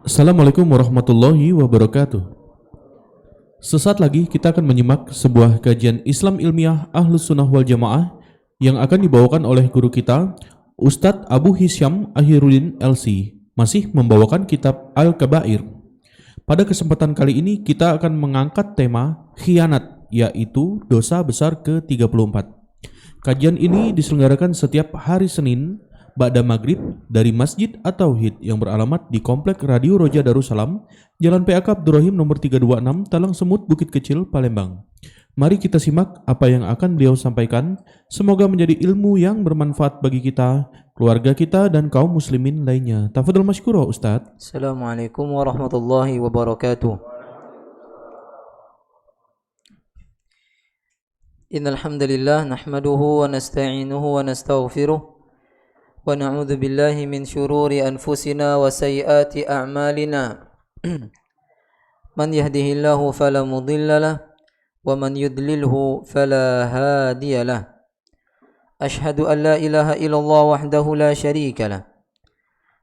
Assalamualaikum warahmatullahi wabarakatuh. Sesaat lagi kita akan menyimak sebuah kajian Islam ilmiah Ahlus Sunnah wal Jamaah yang akan dibawakan oleh guru kita, Ustadz Abu Hisyam Ahiruddin LC, masih membawakan kitab Al-Kabair. Pada kesempatan kali ini kita akan mengangkat tema khianat, yaitu dosa besar ke-34. Kajian ini diselenggarakan setiap hari Senin ba'da maghrib dari Masjid At-Tauhid yang beralamat di Komplek Radio Roja Darussalam, Jalan PAK Abdurrahim nomor 326, Talang Semut, Bukit Kecil, Palembang. Mari kita simak apa yang akan beliau sampaikan. Semoga menjadi ilmu yang bermanfaat bagi kita, keluarga kita, dan kaum muslimin lainnya. Tafadhal masykurah Ustaz. Assalamualaikum warahmatullahi wabarakatuh. Innal hamdalillah nahmaduhu wa nasta'inuhu wa nastaghfiruh wa na'udzu billahi min shururi anfusina wa sayyiati a'malina. Man yahdihillahu fala mudilla lahu wa man yudlilhu fala hadiya lahu. Ashhadu an la ilaha illallah wahdahu la syarika lahu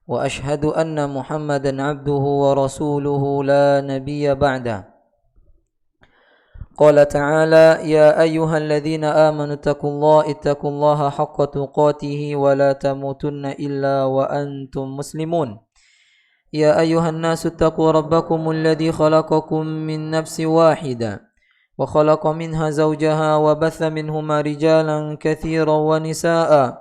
wa ashhadu anna Muhammadan abduhu wa rasuluhu la nabiyya ba'da. Qala ta'ala ya ayyuhalladzina amanu ittaqullaha haqqa tuqatih wa la tamutunna illa wa antum muslimun. Ya ayyuhan nasu ittaqu rabbakumul ladzi khalaqakum min nafsin wahidah wa khalaqa minha zawjaha wa batha minhuma rijalan katsiran wa nisaa'a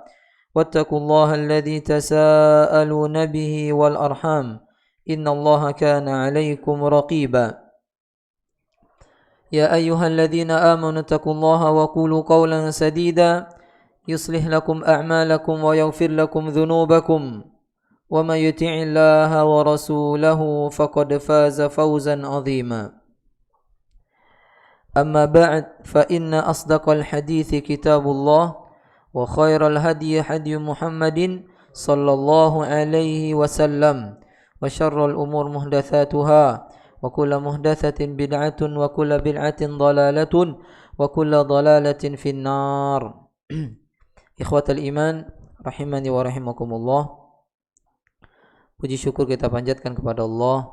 wattaqullaha alladzi tasaaluna bihi wal arham innallaha kana 'alaykum raqiba. يا أيها الذين آمنوا اتقوا الله وقولوا قولا سديدا يصلح لكم أعمالكم ويغفر لكم ذنوبكم ومن يطع الله ورسوله فقد فاز فوزا عظيما. أما بعد فإن أصدق الحديث كتاب الله وخير الهدي هدي محمد صلى الله عليه وسلم وشر الأمور محدثاتها wa kullu muhdatsatin bid'atun wa kullu bid'atin dhalalatun wa kullu dhalalatin finnar. Ikhwatal iman rahimani wa rahimakumullah. Puji syukur kita panjatkan kepada Allah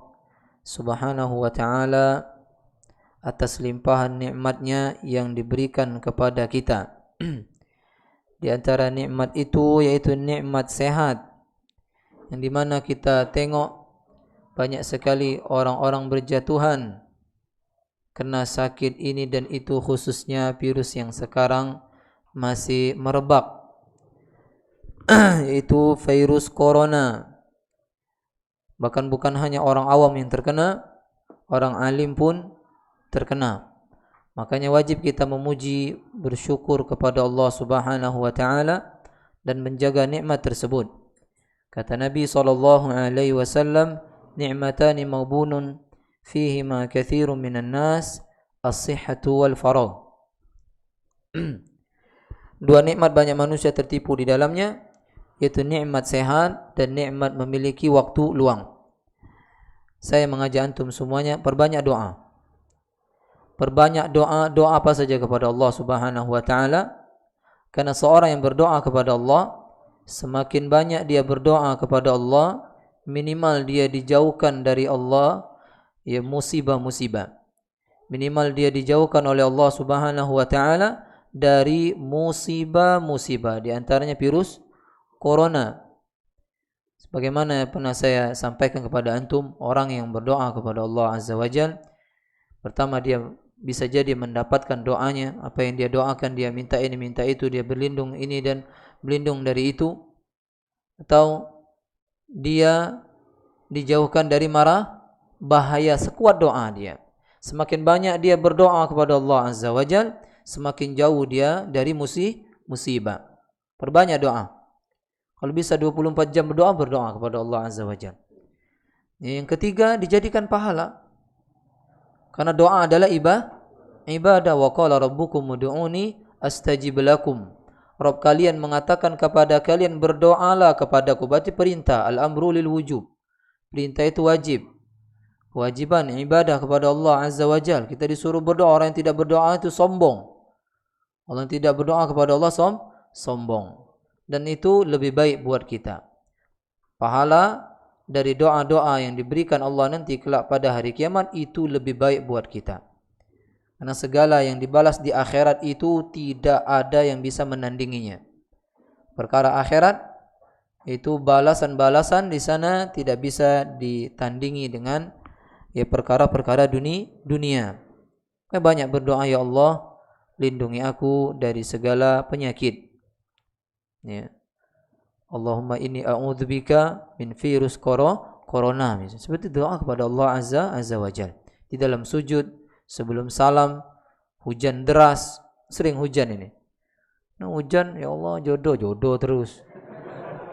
Subhanahu wa taala atas limpahan nikmatnya yang diberikan kepada kita. Di antara nikmat itu yaitu nikmat sehat, yang dimana kita tengok banyak sekali orang-orang berjatuhan kena sakit ini dan itu, khususnya virus yang sekarang masih merebak, yaitu virus corona. Bahkan bukan hanya orang awam yang terkena, orang alim pun terkena. Makanya wajib kita memuji, bersyukur kepada Allah Subhanahu wa taala dan menjaga nikmat tersebut. Kata Nabi SAW, ni'matani maghbunun fihima katsirun minan nas as-sihhatu wal faragh. Dua nikmat banyak manusia tertipu di dalamnya, yaitu nikmat sehat dan nikmat memiliki waktu luang. Saya mengajak antum semuanya perbanyak doa. Perbanyak doa, doa apa saja kepada Allah Subhanahu wa taala. Karena seorang yang berdoa kepada Allah, semakin banyak dia berdoa kepada Allah, minimal dia dijauhkan dari Allah ya musibah-musibah. Minimal dia dijauhkan oleh Allah Subhanahu wa taala dari musibah-musibah, di antaranya virus corona. Sebagaimana pernah saya sampaikan kepada antum, orang yang berdoa kepada Allah Azza wa Jalla, pertama dia bisa jadi mendapatkan doanya, apa yang dia doakan, dia minta ini, minta itu, dia berlindung ini dan berlindung dari itu, atau dia dijauhkan dari mara bahaya sekuat doa dia. Semakin banyak dia berdoa kepada Allah Azza wa Jalla, semakin jauh dia dari musibah. Perbanyak doa. Kalau bisa 24 jam berdoa kepada Allah Azza wa Jalla. Yang ketiga, dijadikan pahala. Karena doa adalah ibadah. Wa qala rabbukum ud'uni astajib lakum. Rabb kalian mengatakan kepada kalian, berdoalah kepadaku. Berarti perintah, al-amru lil wujub. Perintah itu wajib. Kewajiban ibadah kepada Allah Azza wa Jalla. Kita disuruh berdoa. Orang yang tidak berdoa itu sombong. Orang yang tidak berdoa kepada Allah sombong. Dan itu lebih baik buat kita. Pahala dari doa-doa yang diberikan Allah nanti kelak pada hari kiamat itu lebih baik buat kita. Karena segala yang dibalas di akhirat itu tidak ada yang bisa menandinginya. Perkara akhirat itu balasan-balasan di sana tidak bisa ditandingi dengan perkara-perkara dunia. Banyak berdoa, ya Allah, lindungi aku dari segala penyakit. Ya. Allahumma inni a'udzubika min virus corona. Seperti doa kepada Allah Azza wa Jal. Di dalam sujud, sebelum salam, hujan deras, sering hujan ini. Nah, hujan, ya Allah, jodoh terus.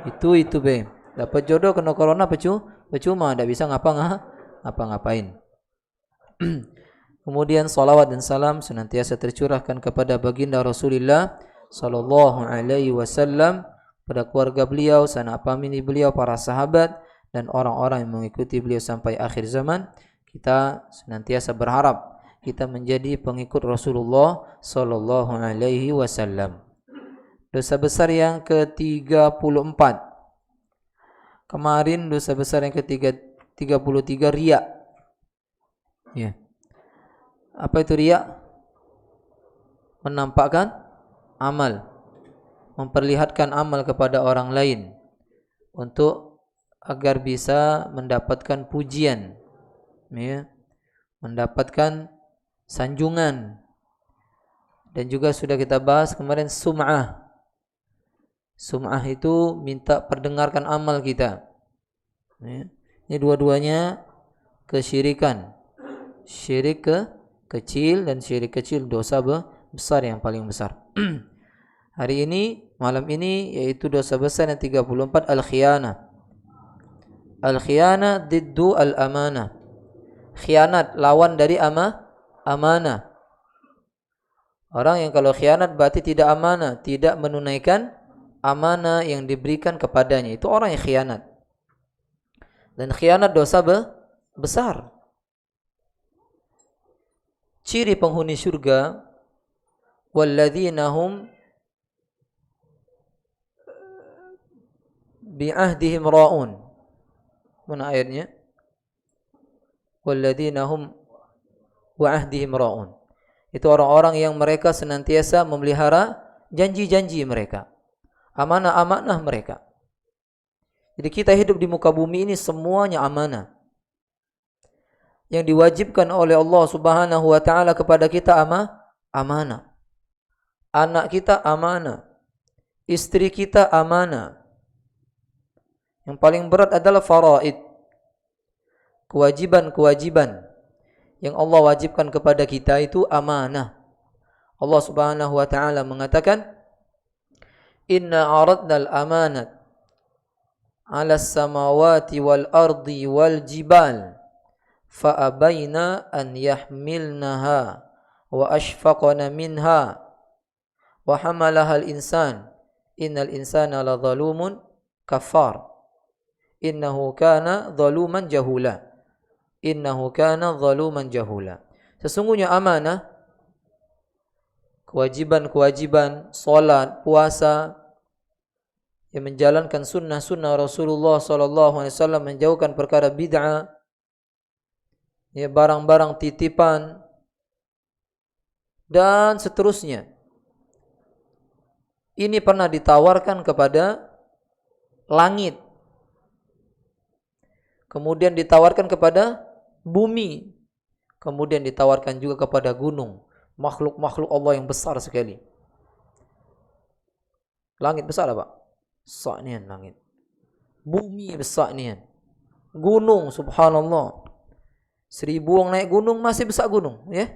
Itu be. Dapat jodoh kena corona percuma, tidak bisa ngapa-ngapain. Kemudian salawat dan salam senantiasa tercurahkan kepada baginda Rasulullah sallallahu alaihi wasallam, pada keluarga beliau, sanak famili beliau, para sahabat dan orang-orang yang mengikuti beliau sampai akhir zaman. Kita senantiasa berharap kita menjadi pengikut Rasulullah sallallahu alaihi wasallam. Dosa besar yang ke-34. Kemarin dosa besar yang ke-33 riya. Ya. Apa itu riya? Menampakkan amal, memperlihatkan amal kepada orang lain untuk agar bisa mendapatkan pujian, ya, mendapatkan sanjungan. Dan juga sudah kita bahas kemarin sum'ah. Sum'ah itu minta perdengarkan amal kita. Ya. Ini dua-duanya kesyirikan. Syirik kecil dan syirik kecil dosa besar yang paling besar. Hari ini, malam ini, yaitu dosa besar yang 34, al-khiyanah. Al-khiyanah diddu al-amanah. Khianat lawan dari amanah. Orang yang kalau khianat berarti tidak amanah, tidak menunaikan amanah yang diberikan kepadanya. Itu orang yang khianat. Dan khianat dosa besar. Ciri penghuni surga, walladzina hum bi'ahdihim ra'un. Mana ayatnya? Walladzina hum bi'ahdihim ra'un. Itu orang-orang yang mereka senantiasa memelihara janji-janji mereka, amanah-amanah mereka. Jadi kita hidup di muka bumi ini semuanya amanah. Yang diwajibkan oleh Allah Subhanahu wa taala kepada kita amanah. Anak kita amanah. Istri kita amanah. Yang paling berat adalah faraid. Kewajiban-kewajiban yang Allah wajibkan kepada kita itu amanah. Allah Subhanahu wa taala mengatakan, "Inna 'aradna al-amanat 'ala as-samawati wal ardi wal jibal fa'abaina an yahmilnaha wa ashfaqna minha wa hamalaha al-insan innal insana la zalumun kafar innahu kana zaluman jahula." Sesungguhnya amanah, kewajiban-kewajiban salat, puasa, yang menjalankan sunnah-sunnah Rasulullah SAW, menjauhkan perkara bid'ah, ya, barang-barang titipan, dan seterusnya. Ini pernah ditawarkan kepada langit, kemudian ditawarkan kepada bumi, kemudian ditawarkan juga kepada gunung, makhluk-makhluk Allah yang besar sekali. Langit besar apa? Besar nian langit. Bumi besar nian. Gunung, subhanallah. 1000 orang naik gunung masih besar gunung, ya.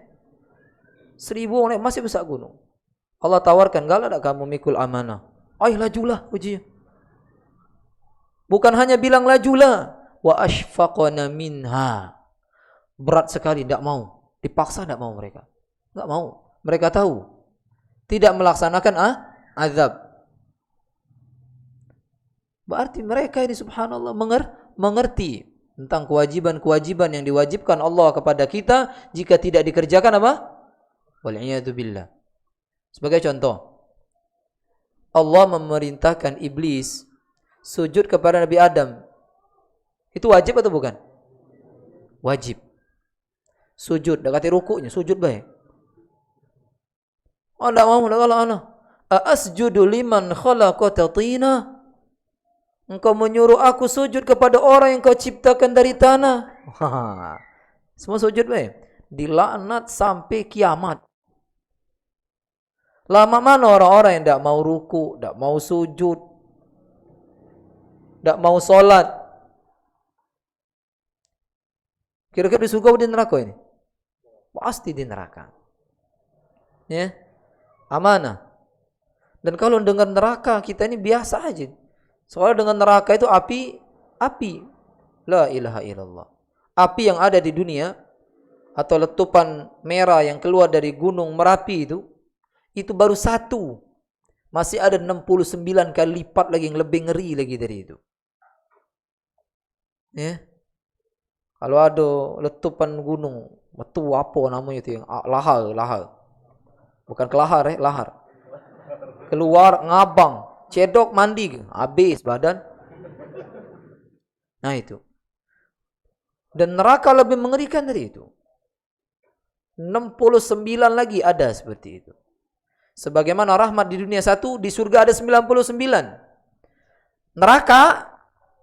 1000 orang naik masih besar gunung. Allah tawarkan, galak tak kamu mikul amanah? Ayo lajulah ujinya. Bukan hanya bilang lajulah, wa ashfaqna minha. Berat sekali, tidak mau. Dipaksa tidak mau mereka. Tidak mau. Mereka tahu tidak melaksanakan azab. Berarti mereka ini subhanallah mengerti tentang kewajiban-kewajiban yang diwajibkan Allah kepada kita. Jika tidak dikerjakan apa? Wal'iyadu billah. Sebagai contoh, Allah memerintahkan iblis sujud kepada Nabi Adam. Itu wajib atau bukan? Wajib. Sujud, dah kata rukuknya, sujud baik. Oh, enggak mau, enggak kalau ana. Asjudu liman khalaqata tina? Engkau menyuruh aku sujud kepada orang yang kau ciptakan dari tanah. Semua sujud baik. Dilaknat sampai kiamat. Lama mana orang-orang yang tidak mau ruku, tidak mau sujud, tidak mau solat? Kira-kira di surga atau di neraka ini? Pasti di neraka. Ya, amanah. Dan kalau dengar neraka, kita ini biasa aja. Soalnya dengan neraka itu api. La ilaha illallah. Api yang ada di dunia atau letupan merah yang keluar dari gunung Merapi itu baru satu. Masih ada 69 kali lipat lagi yang lebih ngeri lagi dari itu. Ya. Kalau ada letupan gunung, betul apa namanya itu yang lahar. Bukan kelahar lahar. Keluar ngabang, cedok mandi, habis badan. Nah itu. Dan neraka lebih mengerikan dari itu. 69 lagi ada seperti itu. Sebagaimana rahmat di dunia 1, di surga ada 99. Neraka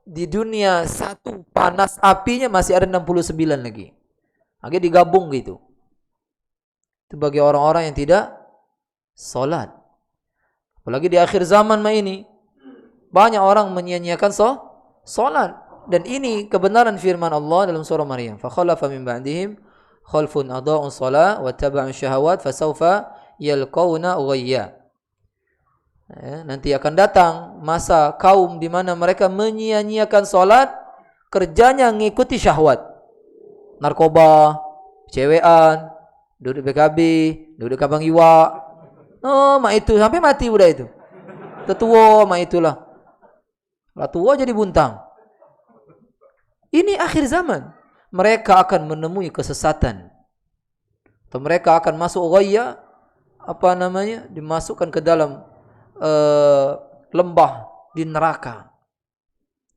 di dunia 1 panas apinya masih ada 69 lagi. Akhirnya digabung gitu. Itu bagi orang-orang yang tidak salat. Apalagi di akhir zaman ini banyak orang menyia-nyiakan salat. Dan ini kebenaran firman Allah dalam surah Maryam. Fa khalafa min ba'dihim khalfun adaa'u shalah wa taba'u syahawat fasawfa yalqauna ghayya. Nanti akan datang masa kaum di mana mereka menyia-nyiakan salat, kerjanya ngikuti syahwat. Narkoba, cewean, duduk PKB, duduk kabang iwa. Oh, mak itu sampai mati udah itu. Tetua mak itulah. Lah tua jadi buntang. Ini akhir zaman. Mereka akan menemui kesesatan. Atau mereka akan masuk ghayya, dimasukkan ke dalam lembah di neraka.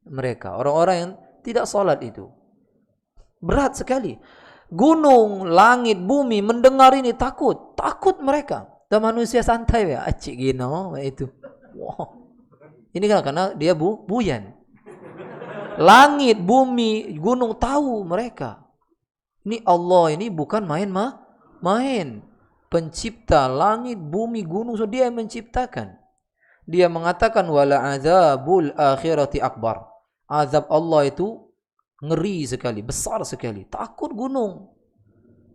Mereka orang-orang yang tidak salat itu. Berat sekali. Gunung, langit, bumi mendengar ini takut mereka. Dan manusia santai ya, acik gino itu. Wow. Ini karena dia buyan. Langit, bumi, gunung tahu mereka. Ini Allah ini bukan main. Pencipta langit, bumi, gunung, so dia yang menciptakan. Dia mengatakan wala azabul akhirati akbar. Azab Allah itu ngeri sekali, besar sekali. Takut gunung,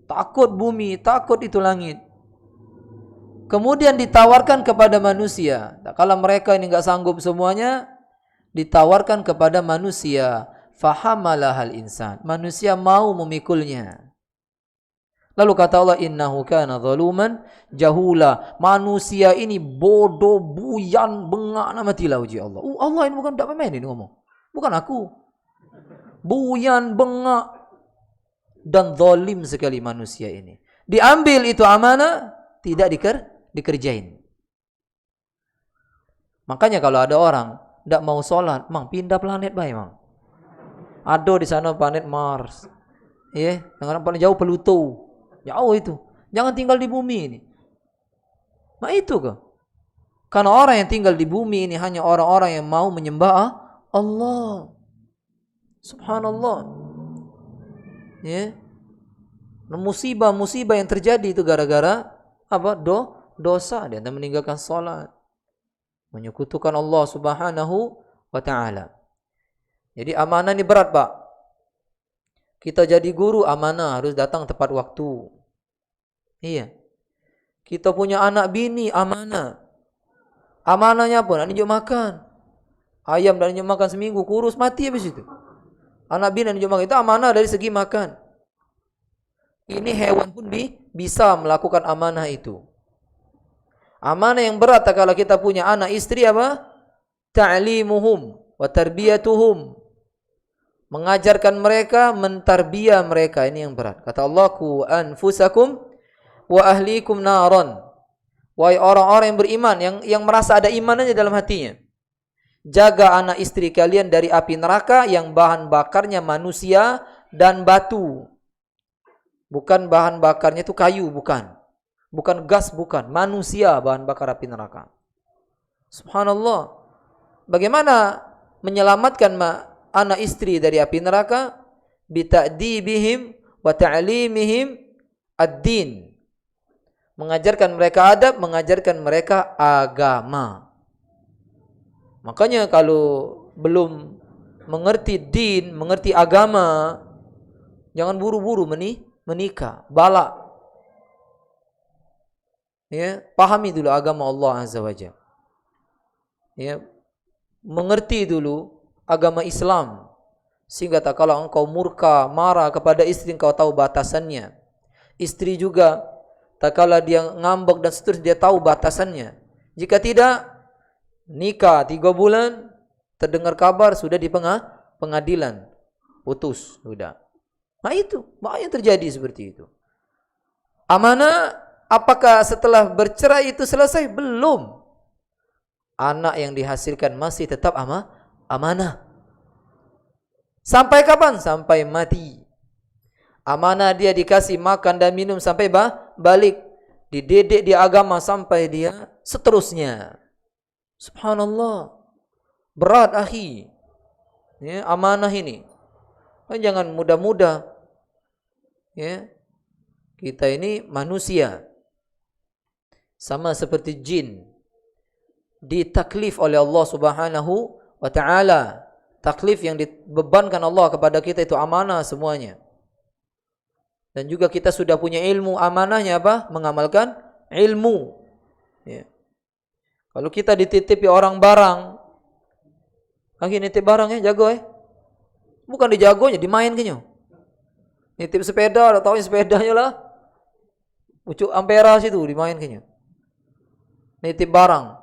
takut bumi, takut itu langit. Kemudian ditawarkan kepada manusia. Kalau mereka ini enggak sanggup semuanya, ditawarkan kepada manusia. Fahamalahal insan. Manusia mau memikulnya. Lalu kata Allah, innahu kana zaluman jahula. Manusia ini bodoh, buyan, bengak, matilah uji Allah. Allah ini bukan tak main ini ngomong. Bukan aku. Buyan, bengak dan zalim sekali manusia ini. Diambil itu amanah, tidak dikerjain. Makanya kalau ada orang tidak mau sholat, mang pindah planet baik mang. Ada di sana planet Mars. Ya, yang paling jauh Pluto. Jauh itu. Jangan tinggal di bumi ini. Mak itu ke? Karena orang yang tinggal di bumi ini hanya orang-orang yang mau menyembah Allah. Subhanallah. Ya. Musibah-musibah yang terjadi itu gara-gara apa? Dosa. Dia meninggalkan salat. Menyekutukan Allah Subhanahu wa ta'ala. Jadi amanah ini berat, Pak. Kita jadi guru, amanah harus datang tepat waktu. Iya. Kita punya anak bini, amanah. Amanahnya apa? Nak tunjuk makan. Ayam dan tunjuk makan seminggu, kurus, mati habis itu. Anak bini dan tunjuk makan, itu amanah dari segi makan. Ini hewan pun bisa melakukan amanah itu. Amanah yang berat kalau kita punya anak istri apa? Ta'limuhum wa tarbiyatuhum. Mengajarkan mereka, mentarbiyah mereka, ini yang berat. Kata Allah, ku anfusakum wa ahlikum naron. Wahai orang-orang yang beriman, yang merasa ada imannya dalam hatinya. Jaga anak istri kalian dari api neraka yang bahan bakarnya manusia dan batu. Bukan bahan bakarnya itu kayu, bukan. Bukan gas, bukan. Manusia bahan bakar api neraka. Subhanallah. Bagaimana menyelamatkan anak istri dari api neraka? Bita'dibihim wa ta'limihim ad-din. Mengajarkan mereka adab, mengajarkan mereka agama. Makanya kalau belum mengerti din, mengerti agama, jangan buru-buru menikah, bala. Ya, pahami dulu agama Allah Azza wa Jalla. Ya, mengerti dulu agama Islam, sehingga tak kala engkau murka, marah kepada istri, engkau tahu batasannya. Istri juga tak kala dia ngambek dan seterusnya, dia tahu batasannya. Jika tidak, nikah 3 bulan, terdengar kabar sudah di pengadilan, putus sudah. Nah itu bahaya terjadi seperti itu. Amanah, apakah setelah bercerai itu selesai? Belum. Anak yang dihasilkan masih tetap amanah. Sampai kapan? Sampai mati. Amanah dia dikasih makan dan minum sampai balik. Dididik di agama sampai dia seterusnya. Subhanallah. Berat akhi. Ya, amanah ini. Jangan mudah-mudah. Ya. Kita ini manusia. Sama seperti jin. Ditaklif oleh Allah Subhanahu wa ta'ala. Taklif yang dibebankan Allah kepada kita itu amanah semuanya. Dan juga kita sudah punya ilmu, amanahnya apa? Mengamalkan ilmu. Ya. Kalau kita dititipi orang barang, lagi nitip barang ya, jago ya. Bukan dijagonya, dimain kayaknya. Nitip sepeda, udah tahu sepedanya lah. Ucuk ampera situ dimain kayaknya. Nitip barang.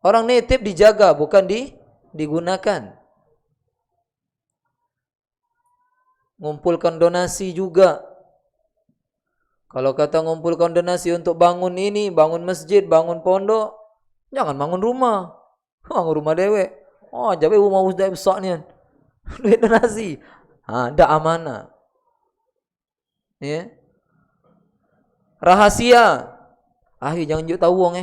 Orang nitip dijaga, bukan digunakan. Ngumpulkan donasi juga. Kalau kata ngumpulkan donasi untuk bangun ini, bangun masjid, bangun pondok, jangan bangun rumah. Bangun rumah dewek. Oh, jabe rumah usdah besar ni. Duit donasi. Dak amanah. Ya. Rahasia. Jangan juk tahu wong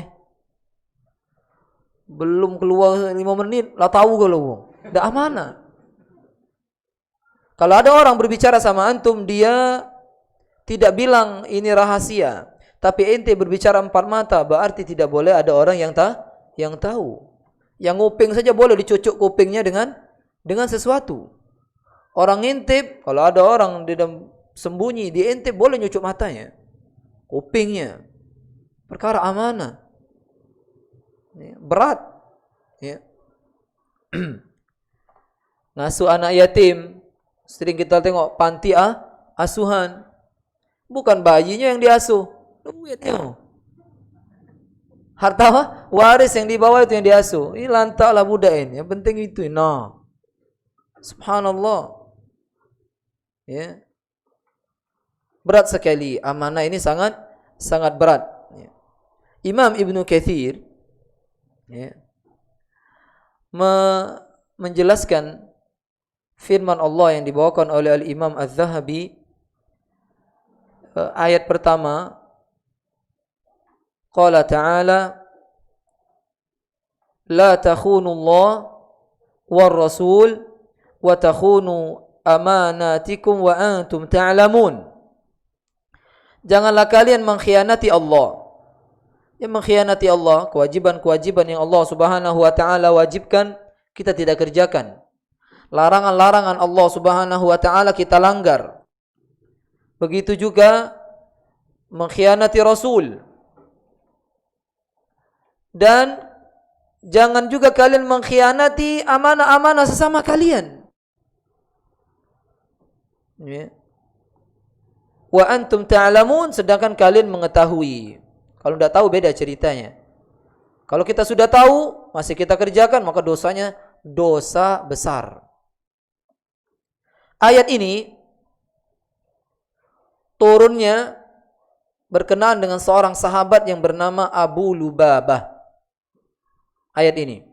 Belum keluar 5 menit lah tahu kalau wong. Dak amanah. Kalau ada orang berbicara sama antum, dia tidak bilang ini rahasia, tapi ente berbicara 4 mata, berarti tidak boleh ada orang yang tahu. Yang nguping saja boleh dicucuk kupingnya dengan sesuatu. Orang ngintip, kalau ada orang di dalam sembunyi, diintip boleh nyucuk matanya, kupingnya. Perkara amanah. Berat. Ya. Ngasuh anak yatim. Sering kita tengok panti asuhan. Bukan bayinya yang diasuh, duitnya. Harta waris yang dibawa itu yang diasuh. Ini lantaklah budak ini. Yang penting itu. Nah. Subhanallah. Ya. Berat sekali. Amanah ini sangat berat. Ya. Imam Ibnu Katsir ya, menjelaskan firman Allah yang dibawakan oleh Al-Imam Az-Zahabi, ayat pertama, qala ta'ala la takhunu Allah war rasul wa takhunu amanatikum wa antum ta'lamun. Janganlah kalian mengkhianati Allah. Yang mengkhianati Allah, kewajiban-kewajiban yang Allah Subhanahu wa taala wajibkan kita tidak kerjakan. Larangan-larangan Allah Subhanahu wa taala kita langgar. Begitu juga mengkhianati Rasul. Dan jangan juga kalian mengkhianati amanah-amanah sesama kalian. Ya. Wa antum ta'lamun, sedangkan kalian mengetahui. Kalau tidak tahu beda ceritanya. Kalau kita sudah tahu, masih kita kerjakan, maka dosanya dosa besar. Ayat ini turunnya berkenaan dengan seorang sahabat yang bernama Abu Lubabah. Ayat ini.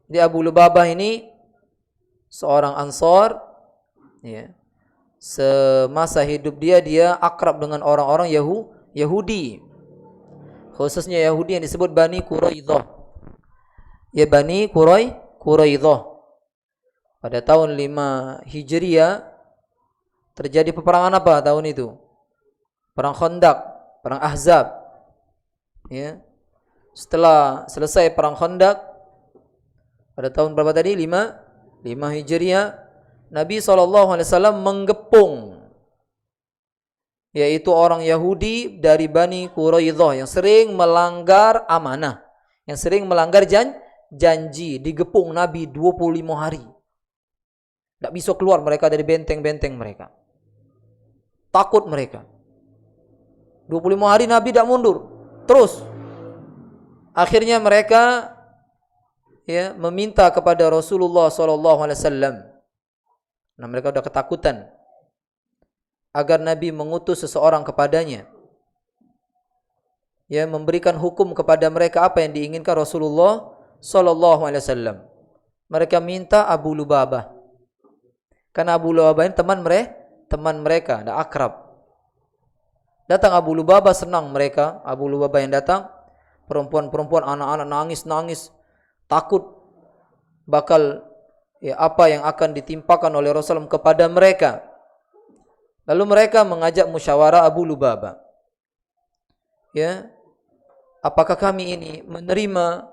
Di Abu Lubabah ini seorang Ansor, ya. Semasa hidup dia akrab dengan orang-orang Yahudi. Khususnya Yahudi yang disebut Bani Quraidah. Ya, Bani Quraidah. Pada tahun 5 Hijriah terjadi peperangan apa tahun itu? Perang Khandaq, perang Ahzab. Ya. Setelah selesai perang Khandaq pada tahun berapa tadi? 5 Hijriah, Nabi SAW menggepung, yaitu orang Yahudi dari Bani Quraidah yang sering melanggar amanah, yang sering melanggar janji. Digepung Nabi 25 hari. Tidak bisa keluar mereka dari benteng-benteng mereka. Takut mereka. 25 hari Nabi tidak mundur. Terus. Akhirnya mereka meminta kepada Rasulullah SAW. Nah, mereka sudah ketakutan agar Nabi mengutus seseorang kepadanya, memberikan hukum kepada mereka apa yang diinginkan Rasulullah SAW. Mereka minta Abu Lubabah, karena Abu Lubabah ini teman mereka, ada akrab. Datang Abu Lubabah, senang mereka. Abu Lubabah yang datang, perempuan-perempuan, anak-anak nangis, takut bakal apa yang akan ditimpakan oleh Rasulullah kepada mereka. Lalu mereka mengajak musyawarah Abu Lubabah. Apakah kami ini menerima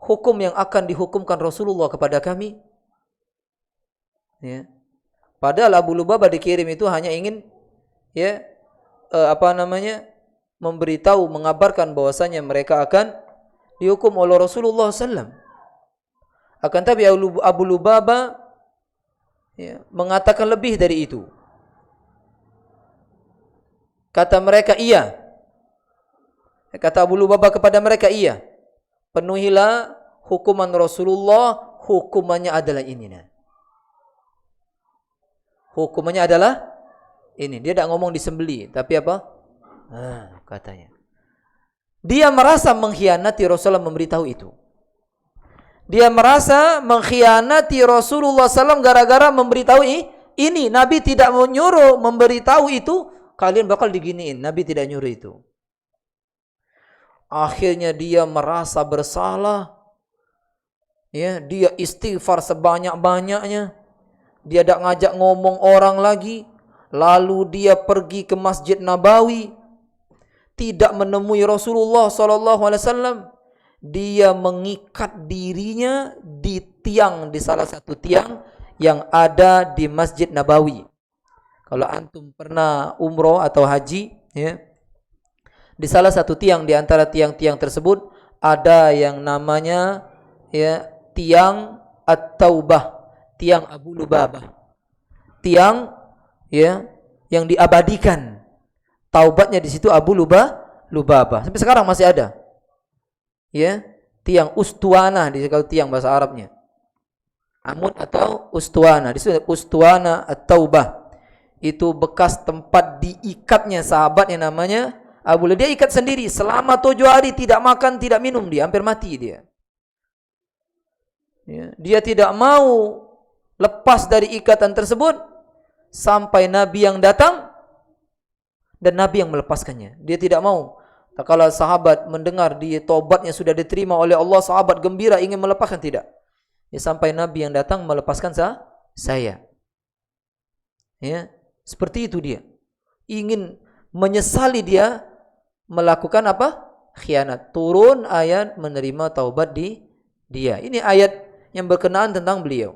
hukum yang akan dihukumkan Rasulullah kepada kami? Padahal Abu Lubabah dikirim itu hanya ingin memberitahu, mengabarkan bahwasanya mereka akan dihukum oleh Rasulullah SAW. Akan tapi Abu Lubabah mengatakan lebih dari itu. Kata mereka, iya. Kata Abu Lubabah kepada mereka, iya. Penuhilah hukuman Rasulullah, hukumannya adalah ini. Hukumannya adalah ini. Dia tidak ngomong disembeli, tapi apa? Katanya. Dia merasa mengkhianati Rasulullah memberitahu itu. Dia merasa mengkhianati Rasulullah SAW gara-gara memberitahu ini. Nabi tidak menyuruh memberitahu itu. Kalian bakal diginiin. Nabi tidak nyuruh itu. Akhirnya dia merasa bersalah. Dia istighfar sebanyak-banyaknya. Dia tidak ngajak ngomong orang lagi. Lalu dia pergi ke Masjid Nabawi. Tidak menemui Rasulullah SAW. Dia mengikat dirinya di salah satu tiang yang ada di Masjid Nabawi. Kalau antum pernah umroh atau haji, di salah satu tiang di antara tiang-tiang tersebut ada yang namanya tiang At-Taubah, tiang Abu Lubabah. Tiang yang diabadikan. Taubatnya di situ Abu Lubabah. Sampai sekarang masih ada. Tiang Ustuana di kalau tiang bahasa Arabnya. Amud atau Ustuana. Di situ Ustuana At-Taubah. Itu bekas tempat diikatnya sahabat yang namanya Abu Lubabah. Dia ikat sendiri selama 7 hari, tidak makan, tidak minum, dia hampir mati dia. Dia tidak mau lepas dari ikatan tersebut sampai Nabi yang datang dan Nabi yang melepaskannya. Dia tidak mau. Kalau sahabat mendengar dia tobatnya sudah diterima oleh Allah, sahabat gembira ingin melepaskan, tidak. Sampai Nabi yang datang melepaskan saya. Seperti itu dia. Ingin menyesali dia melakukan apa? Khianat. Turun ayat menerima taubat di dia. Ini ayat yang berkenaan tentang beliau.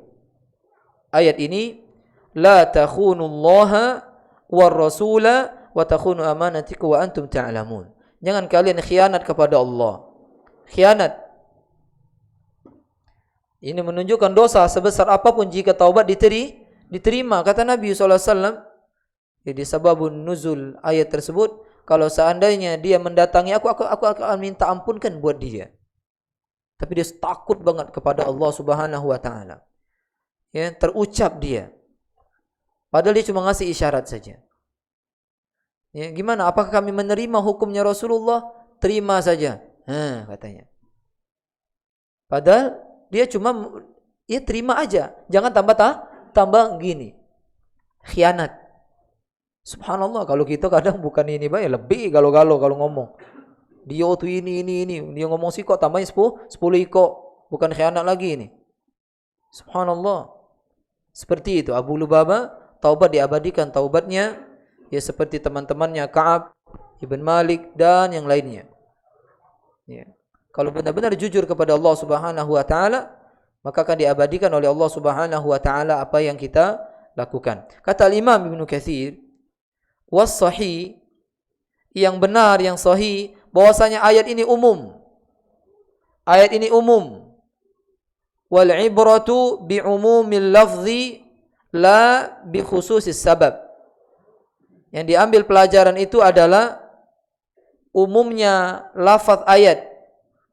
Ayat ini, la takhunullaha war rasula wa takhunu amanatikum wa antum ta'lamun. Jangan kalian khianat kepada Allah. Khianat. Ini menunjukkan dosa sebesar apapun jika taubat diterima. Kata Nabi SAW. Jadi sababun nuzul ayat tersebut. Kalau seandainya dia mendatangi aku akan minta ampunkan buat dia. Tapi dia takut banget kepada Allah Subhanahu wa taala. Terucap dia. Padahal dia cuma ngasih isyarat saja. Gimana? Apakah kami menerima hukumnya Rasulullah? Terima saja. Katanya. Padahal Dia cuma terima aja, jangan tambah gini. Khianat. Subhanallah, kalau kita kadang bukan ini baik, lebih galau-galau kalau ngomong. Dia tuh ini. Dia ngomong sih kok tambahnya 10 ikok. Bukan khianat lagi ini. Subhanallah. Seperti itu. Abu Lubabah, taubat diabadikan taubatnya. Ya seperti teman-temannya Ka'ab, Ibn Malik dan yang lainnya. Ya. Kalau benar-benar jujur kepada Allah Subhanahu wa taala, maka akan diabadikan oleh Allah Subhanahu wa taala apa yang kita lakukan. Kata Imam Ibnu Katsir, was-sahih, yang benar, yang sahih, bahwasanya ayat ini umum. Ayat ini umum. Wal ibratu bi umumil lafzi la bi khususis sabab. Yang diambil pelajaran itu adalah umumnya lafaz ayat,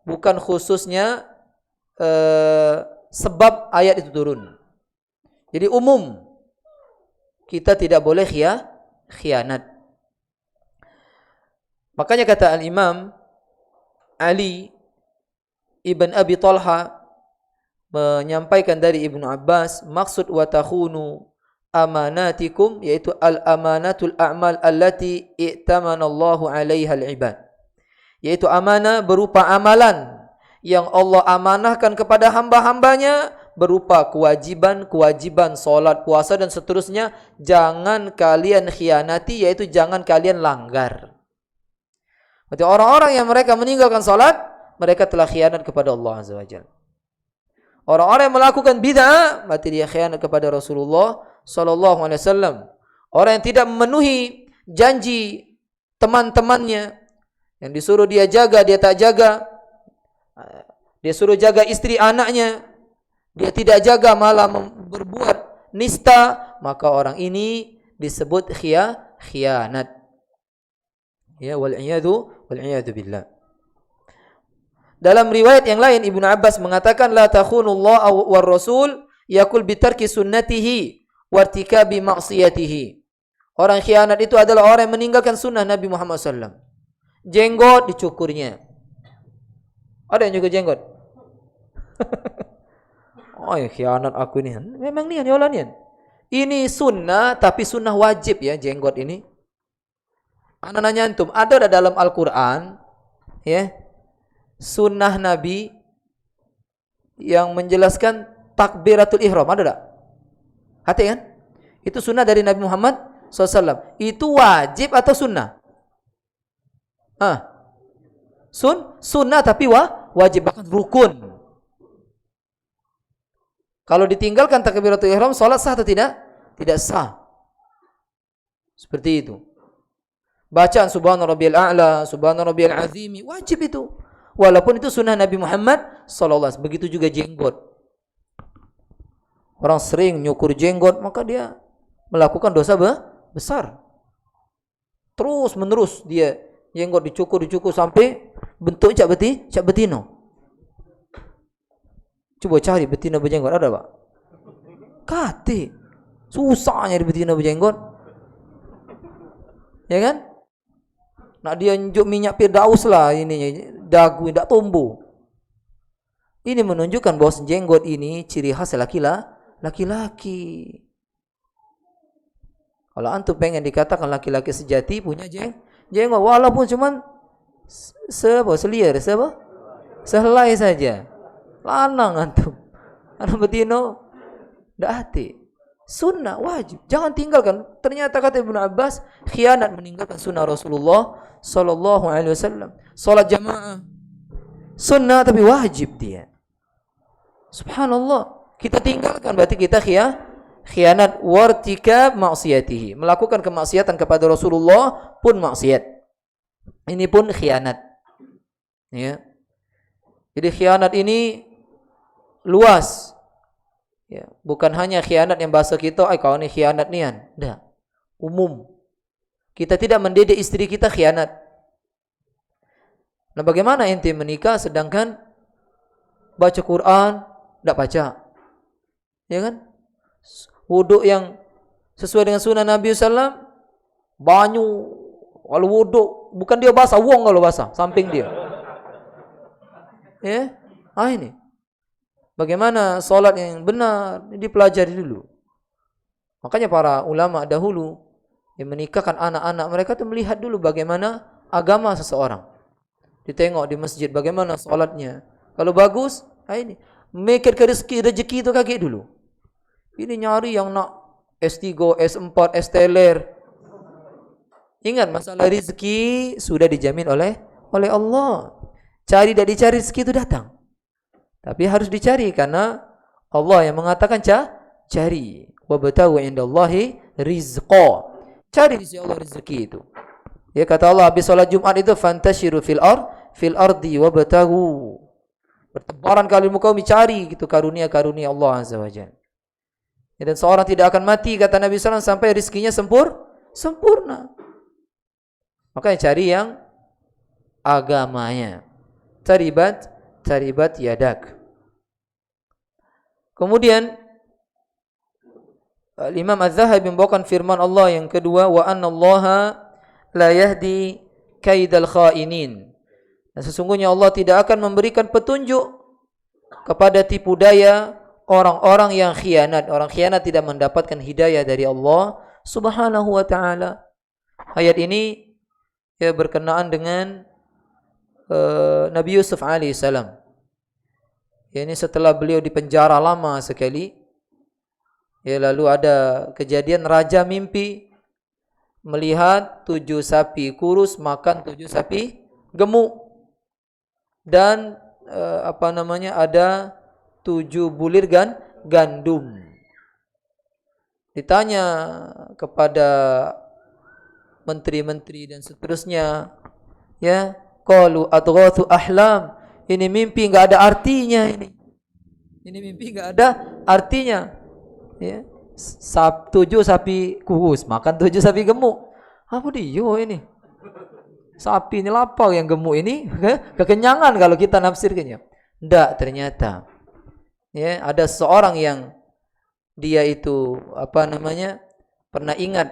bukan khususnya sebab ayat itu turun. Jadi umum. Kita tidak boleh khianat. Makanya kata Al-Imam Ali Ibn Abi Talha menyampaikan dari Ibnu Abbas, maksud wa takhunu amanatikum, yaitu al-amanatul a'mal allati i'tamana Allahu 'alaiha al-ibad. Yaitu amanah berupa amalan yang Allah amanahkan kepada hamba-hambanya, berupa kewajiban salat, puasa dan seterusnya, jangan kalian khianati, yaitu jangan kalian langgar. Berarti orang-orang yang mereka meninggalkan salat, mereka telah khianat kepada Allah Azza wa Jalla. Orang-orang yang melakukan bid'ah, berarti dia khianat kepada Rasulullah sallallahu alaihi wasallam. Orang yang tidak memenuhi janji teman-temannya yang disuruh dia jaga, dia tak jaga. Dia suruh jaga istri anaknya, dia tidak jaga, malah berbuat nista, maka orang ini disebut khianat. Ya, wal iyadu billah. Dalam riwayat yang lain Ibnu Abbas mengatakan la takhunullah war rasul yaqul bitarki sunnatihi wartikabi ma'siyatihi. Orang khianat itu adalah orang yang meninggalkan sunnah Nabi Muhammad SAW. Jenggot dicukurnya. Ada yang juga jenggot? Oh ya, khianat aku ini. Memang nian ya Allah nian. Ini sunnah, tapi sunnah wajib ya jenggot ini. Anak nanya antum, ada dalam Al-Quran ya, sunnah Nabi yang menjelaskan takbiratul ihram, ada tak? Hati kan? Itu sunnah dari Nabi Muhammad SAW. Itu wajib atau sunnah? Sunnah tapi wajib, bahkan rukun. Kalau ditinggalkan takbiratul ihram, salat sah atau tidak? Tidak sah. Seperti itu. Bacaan subhana rabbiyal a'la, subhana rabbiyal azimi, wajib itu. Walaupun itu sunnah Nabi Muhammad SAW. Begitu juga jenggot. Orang sering nyukur jenggot, maka dia melakukan dosa besar. Terus menerus dia jenggot dicukur sampai bentuk cak betino. Coba cari betina berjenggot, ada pak? Kati. Susah nyari betina berjenggot. Ya kan? Nak dia njuk minyak firdaus lah ini, dagu tidak tumbuh. Ini menunjukkan bahwa jenggot ini ciri khas laki-laki. Kalau antum pengen dikatakan laki-laki sejati, punya jenggot walaupun cuman sehelai saja. Lanang antum. Anak betino ndak hati. Sunnah wajib, jangan tinggalkan. Ternyata kata Ibnu Abbas, khianat meninggalkan sunnah Rasulullah sallallahu alaihi wasallam. Salat jamaah sunnah tapi wajib dia. Subhanallah, kita tinggalkan berarti kita khianat wartikab maksiyatihi. Melakukan kemaksiatan kepada Rasulullah pun maksiat. Ini pun khianat. Ya. Jadi khianat ini luas. Ya, bukan hanya khianat yang bahasa kita, kau ini khianat nian. Tidak. Umum. Kita tidak mendidik istri kita khianat. Nah, bagaimana ente menikah sedangkan baca Quran tidak baca? Ya kan? Wuduk yang sesuai dengan sunnah Nabi SAW, banyu, kalau wuduk bukan dia basah, wong kalau basah samping dia. Ya, ini. Bagaimana solat yang benar, dipelajari dulu. Makanya para ulama dahulu yang menikahkan anak-anak mereka itu melihat dulu bagaimana agama seseorang. Ditengok di masjid bagaimana solatnya. Kalau bagus, ini mikir ke rezeki itu kakek dulu. Ini nyari yang nak S3, S4, S-teler. Ingat masalah rezeki sudah dijamin oleh Allah. Cari dan dicari rezeki itu datang. Tapi harus dicari karena Allah yang mengatakan cari. Wabtaghu indallahi rizqa. Cari di sisi Allah rezeki itu. Ya kata Allah habis salat Jumat itu fantashiru fil ardi wabtaghu. Bertebaran kalimu kaum cari gitu karunia-karunia Allah Azza wa Jalla. Ya, dan seorang tidak akan mati kata Nabi sallallahu alaihi wasallam sampai rezekinya sempurna. Makanya cari yang agamanya. Taribat yadak. Kemudian Imam Az-Zahabi membawakan firman Allah yang kedua, wa annallaha la yahdi kaidal khainin. Dan sesungguhnya Allah tidak akan memberikan petunjuk kepada tipu daya orang-orang yang khianat. Orang khianat tidak mendapatkan hidayah dari Allah Subhanahu wa taala. Ayat ini ya berkenaan dengan Nabi Yusuf alaihissalam. Ya, ini setelah beliau dipenjara lama sekali. Ya, lalu ada kejadian raja mimpi melihat 7 sapi kurus makan 7 sapi gemuk. Dan ada 7 bulir gandum. Ditanya kepada menteri-menteri dan seterusnya, ya, qalu adghathu ahlam. Ini mimpi enggak ada artinya ini. Ini mimpi enggak ada artinya. Ya. 7 sapi kurus makan 7 sapi gemuk. Apa dia ini? Sapi ini lapar, yang gemuk ini kekenyangan kalau kita nafsirkannya. Tidak, ternyata ya ada seorang yang dia itu pernah ingat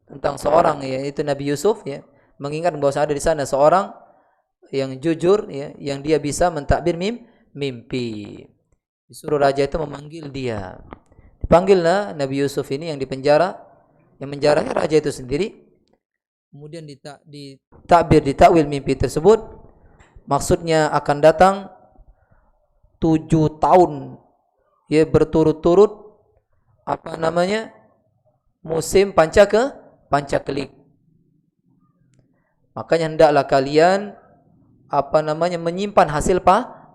tentang seorang yaitu Nabi Yusuf, ya, mengingat bahwa ada di sana seorang yang jujur, ya, yang dia bisa mentakbir mimpi. Disuruh raja itu memanggil dia. Dipanggillah Nabi Yusuf ini yang dipenjara. Yang menjarahnya raja itu sendiri. Kemudian ditakwil mimpi tersebut. Maksudnya akan datang 7 tahun ya berturut-turut musim pancakelik. Makanya hendaklah kalian menyimpan hasil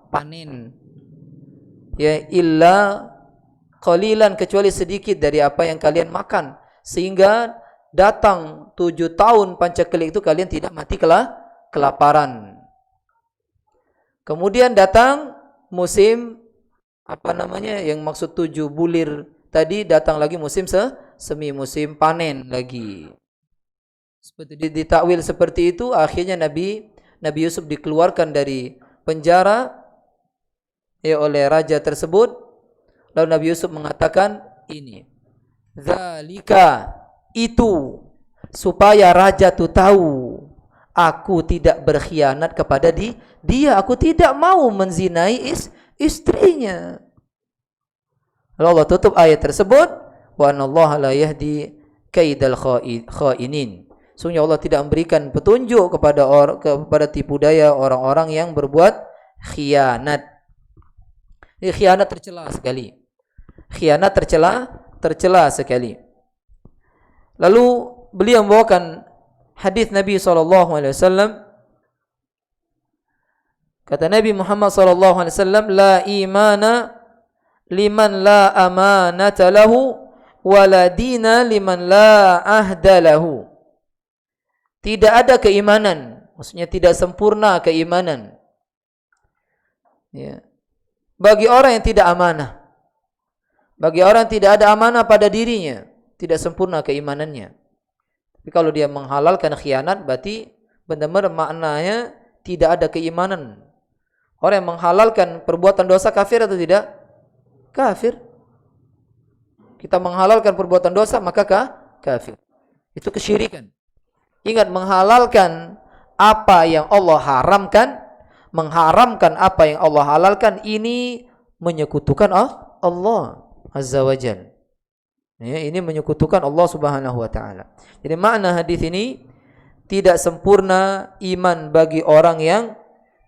panen. Ya illa qalilan, kecuali sedikit dari apa yang kalian makan, sehingga datang 7 tahun pancakelik itu kalian tidak mati kelaparan. Kemudian datang musim yang maksud 7 bulir tadi, datang lagi musim semi, musim panen lagi. Seperti ditakwil seperti itu, akhirnya Nabi Yusuf dikeluarkan dari penjara ya oleh raja tersebut. Lalu Nabi Yusuf mengatakan ini, zalika, itu supaya raja tu tahu aku tidak berkhianat kepada dia, aku tidak mau menzinai istrinya. Lalu Allah tutup ayat tersebut, wa anallaha la yahdi kaidal khainin. Sungguh Allah tidak memberikan petunjuk kepada tipu daya orang-orang yang berbuat khianat. Ini khianat tercela sekali. Khianat tercela sekali. Lalu beliau membawakan hadis Nabi SAW. Kata Nabi Muhammad SAW, la imana liman la amanata lahu, wa la dina liman la ahda lahu. Tidak ada keimanan, maksudnya tidak sempurna keimanan, ya, bagi orang yang tidak amanah. Bagi orang yang tidak ada amanah pada dirinya, tidak sempurna keimanannya. Tapi kalau dia menghalalkan khianat, berarti benar-benar maknanya tidak ada keimanan. Orang yang menghalalkan perbuatan dosa kafir atau tidak? Kafir. Kita menghalalkan perbuatan dosa, maka kafir. Itu kesyirikan. Ingat, menghalalkan apa yang Allah haramkan mengharamkan apa yang Allah halalkan, ini menyekutukan Allah Azza wa Jalla. Ya, ini menyekutukan Allah Subhanahu wa taala. Jadi makna hadis ini, tidak sempurna iman bagi orang yang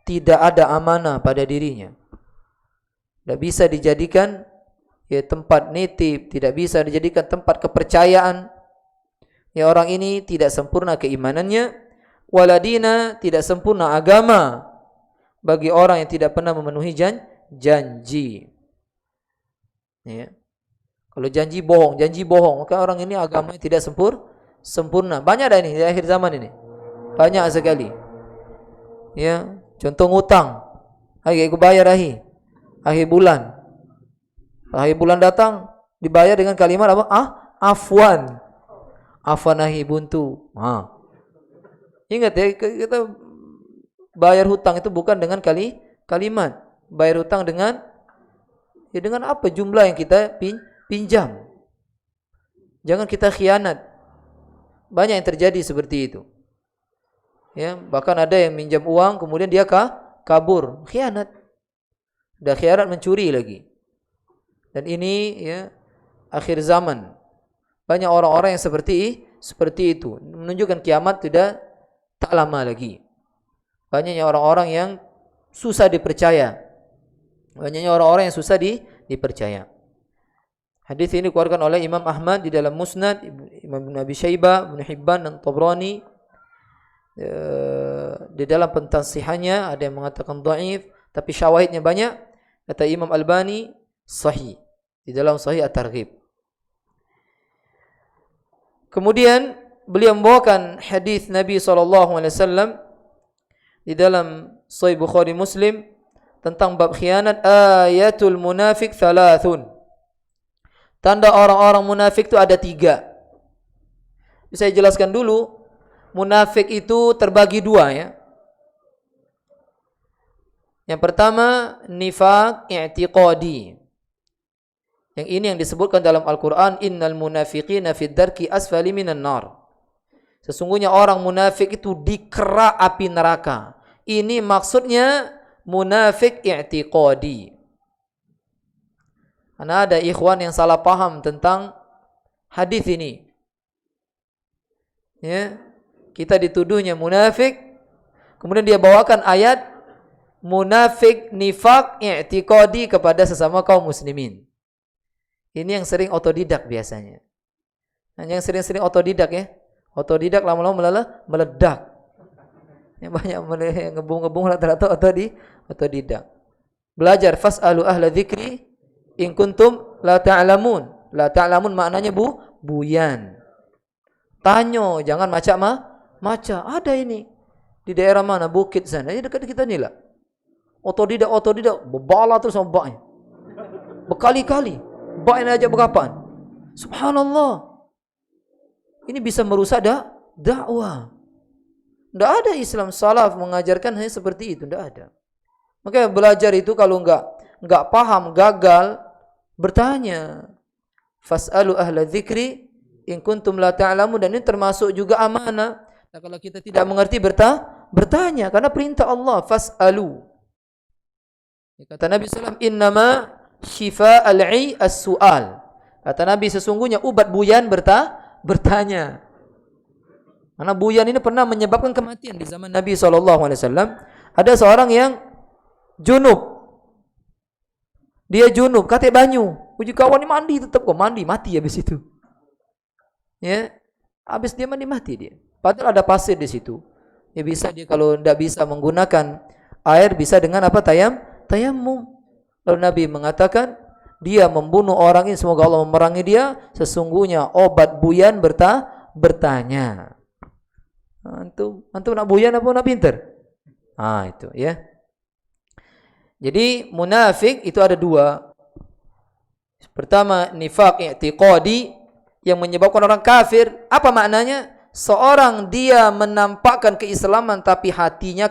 tidak ada amanah pada dirinya. Tidak bisa dijadikan tempat nitip, tidak bisa dijadikan tempat kepercayaan. Ya, orang ini tidak sempurna keimanannya. Waladina, tidak sempurna agama bagi orang yang tidak pernah memenuhi janji. Ya. Kalau janji bohong, maka orang ini agamanya tidak sempurna. Banyak dah ini di akhir zaman ini. Banyak sekali. Ya, contoh ngutang. Aku bayar akhir bulan. Akhir bulan datang dibayar dengan kalimat apa? Afwan. Afwan ahi buntu. Ingat ya, kita bayar hutang itu bukan dengan kalimat. Bayar hutang dengan apa jumlah yang kita pinjam. Jangan kita khianat. Banyak yang terjadi seperti itu. Ya, bahkan ada yang minjam uang kemudian dia kabur, khianat. Dah khianat, mencuri lagi. Dan ini ya akhir zaman. Banyak orang-orang yang seperti itu, menunjukkan kiamat tak lama lagi. Banyaknya orang-orang yang susah dipercaya. Banyaknya orang-orang yang susah dipercaya. Hadis ini dikeluarkan oleh Imam Ahmad di dalam Musnad, Imam Ibn Abi Syaibah, Ibn Hibban dan Tabrani. Di dalam pentansihannya ada yang mengatakan dhaif, tapi syawahidnya banyak. Kata Imam Albani, sahih. Di dalam Sahih At-Targhib. Kemudian beliau membawakan hadis Nabi SAW di dalam Sahih Bukhari Muslim tentang bab khianat. Ayatul munafik thalathun. Tanda orang-orang munafik itu ada 3. Bisa saya jelaskan dulu. Munafik itu terbagi 2 ya. Yang pertama nifaq i'tiqadi. Yang ini yang disebutkan dalam Al-Quran, innal munafiqina fid darki asfali minan nar. Sesungguhnya orang munafik itu di kerak api neraka. Ini maksudnya munafik i'tiqadi. Karena ada ikhwan yang salah paham tentang hadis ini. Ya, kita dituduhnya munafik, kemudian dia bawakan ayat munafik nifaq i'tiqadi kepada sesama kaum muslimin. Ini yang sering otodidak biasanya. Yang sering-sering otodidak ya. Otodidak lama-lama meledak. Yang banyak ngebung-ngebung rata-rata otodidak. Belajar fas'alu ahla dzikri in kuntum la ta'lamun. La ta'lamun maknanya buyan. Tanyo, jangan maca. Ada ini. Di daerah mana? Bukit sana. Ini dekat kita ni lah. Otodidak. Bebala terus sama baknya. Berkali-kali. Baknya aja berapaan. Subhanallah. Ini bisa merusak dakwah. Tidak ada Islam salaf mengajarkan hanya seperti itu. Tidak ada. Maka belajar itu kalau enggak paham, gagal, bertanya. Fas'alu ahla dzikri in kuntum la ta'lamun. Dan ini termasuk juga amanah. Nah, kalau kita tidak mengerti bertanya. Karena perintah Allah. Fas'alu. Kata Nabi SAW, innama syifa al-'i as-su'al. Kata Nabi, sesungguhnya ubat buyan bertanya. Karena buyan ini pernah menyebabkan kematian di zaman Nabi SAW. Ada seorang yang junub. Dia junub, kata banyu. Uji kawan ini mandi tetap kok, mati habis itu. Ya, habis dia mati dia. Padahal ada pasir di situ. Ya bisa dia kalau tidak bisa menggunakan air, bisa dengan apa? Tayammum. Lalu Nabi mengatakan, dia membunuh orang ini, semoga Allah memerangi dia. Sesungguhnya obat buyan bertanya. Antum nak buyan apa nak pinter? Itu ya. Jadi munafik itu ada 2. Pertama nifaq i'tiqadi yang menyebabkan orang kafir. Apa maknanya? Seorang dia menampakkan keislaman tapi hatinya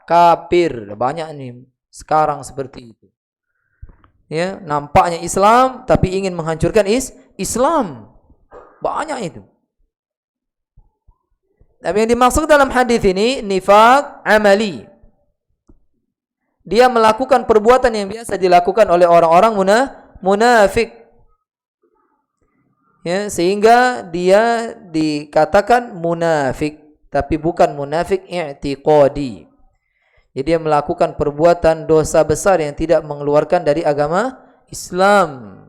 kafir. Banyak nih sekarang seperti itu. Ya, nampaknya Islam tapi ingin menghancurkan Islam. Banyak itu. Tapi yang dimaksud dalam hadis ini nifaq amali. dia melakukan perbuatan yang biasa dilakukan oleh orang-orang munafik. Ya, sehingga dia dikatakan munafik, tapi bukan munafik i'tiqadi. Jadi dia melakukan perbuatan dosa besar yang tidak mengeluarkan dari agama Islam.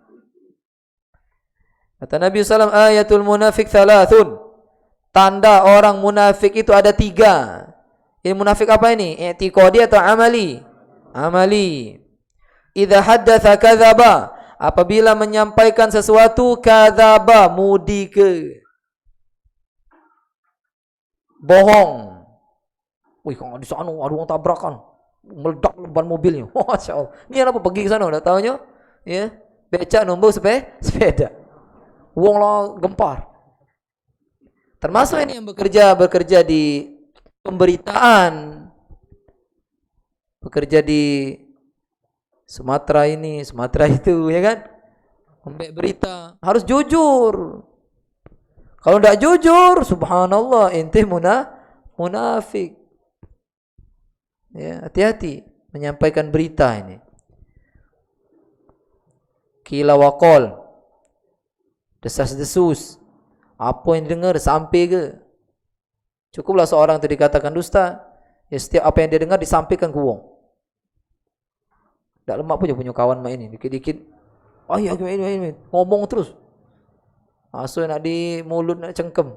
Kata Nabi SAW, ayatul munafik thalathun. Tanda orang munafik itu ada 3. Ini munafik apa ini? I'tiqadi atau amali? Amali. Idza haddatsa kadzaba. Apabila menyampaikan sesuatu, kadzaba, mudi ke. Bohong. Wih, kalau di sana ada orang tabrakan. Meledak ban mobilnya. Masya Allah. Ini apa pergi ke sana? Udah tahunya? Ya. Becak nombor sepeda. Wong lah gempar. Termasuk ini yang bekerja di pemberitaan. Bekerja di Sumatera ini, Sumatera itu, ya kan? Memberi berita. Harus jujur. Kalau tidak jujur, subhanallah, ente munafik. Ya, hati-hati menyampaikan berita ini. Qila wa qal. Desas-desus. Apa yang dengar sampai ke? Cukuplah seorang itu dikatakan dusta. Ya, setiap apa yang dia dengar disampaikan ke wong. Tak lemak pun dia punya kawan mak ini. Dikit-dikit. Oh ya, ini. Ngomong terus. Asal nak di mulut nak cengkem.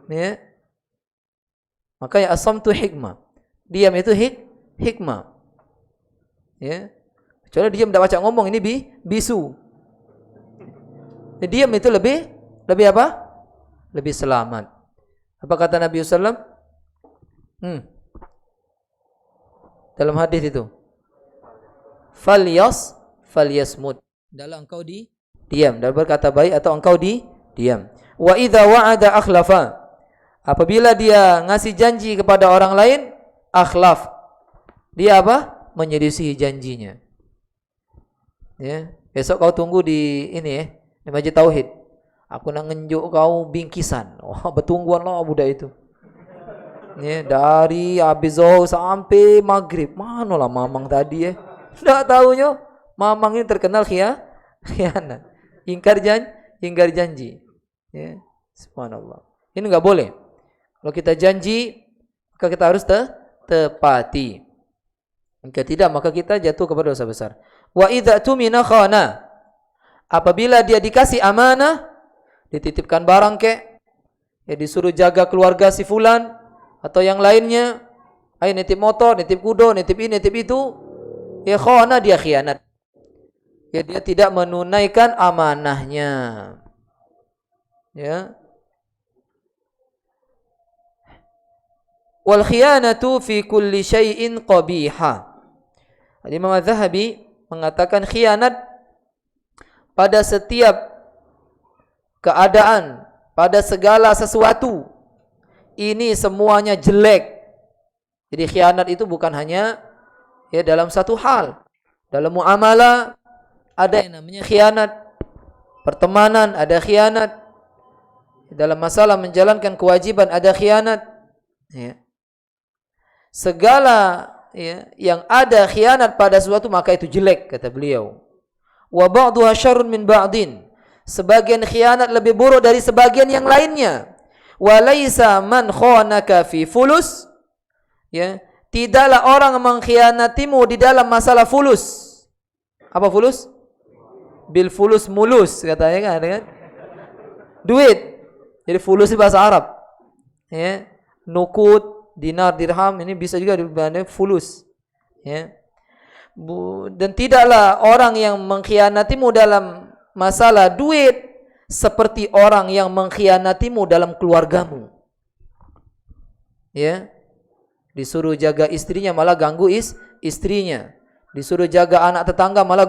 Ya. Makanya asam tu hikmah. Diam itu hikmah. Ya. Kecuali diam tak baca ngomong, ini bisu. Diam itu lebih apa? Lebih selamat. Apa kata Nabi SAW? Dalam hadis itu. Falyasmut. Dalam engkau diam. Dalam berkata baik atau engkau diam. Wa idza wa'ada akhlafa. Apabila dia ngasih janji kepada orang lain, akhlaf. Dia apa? Menyelisihi janjinya. Ya, besok kau tunggu di ini di Masjid Tauhid. Aku nak ngenjuk kau bingkisan. Oh, bertungguan lah budak itu. Ya, dari habis zuhur sampai maghrib. Manalah mamang tadi ya. Tak tahunya mamang ini terkenal khianat. Ingkar janji. Ya, subhanallah. Ini enggak boleh. Kalau kita janji, maka kita harus tepati. Jika tidak, maka kita jatuh kepada dosa besar. Wa idza tumina khana. Apabila dia dikasih amanah, dititipkan barang kek, ya disuruh jaga keluarga si fulan atau yang lainnya, ayo nitip motor, nitip kudo, nitip ini, nitip itu, ya khana, dia khianat. Ya dia tidak menunaikan amanahnya. Ya. Wal khiyanatu fi kulli syai'in qabiha. Imam Az-Zahabi mengatakan khianat pada setiap keadaan, pada segala sesuatu, ini semuanya jelek. Jadi khianat itu bukan hanya ya dalam satu hal. Dalam muamalah ada yang namanya khianat. Pertemanan ada khianat. Dalam masalah menjalankan kewajiban ada khianat. Ya. Segala ya, yang ada khianat pada sesuatu maka itu jelek, kata beliau. Wa ba'duha syarrun min ba'din. Sebagian khianat lebih buruk dari sebagian yang lainnya. Wa laisa man khanaka fi fulus. Ya, tidaklah orang mengkhianatimu di dalam masalah fulus. Apa fulus? Bil fulus mulus katanya kan? Duit. Jadi fulus itu bahasa Arab. Ya, nukud, dinar, dirham, ini bisa juga dibanding fulus. Ya. Dan tidaklah orang yang mengkhianatimu dalam masalah duit seperti orang yang mengkhianatimu dalam keluargamu. Ya. Disuruh jaga istrinya malah ganggu istrinya. Disuruh jaga anak tetangga malah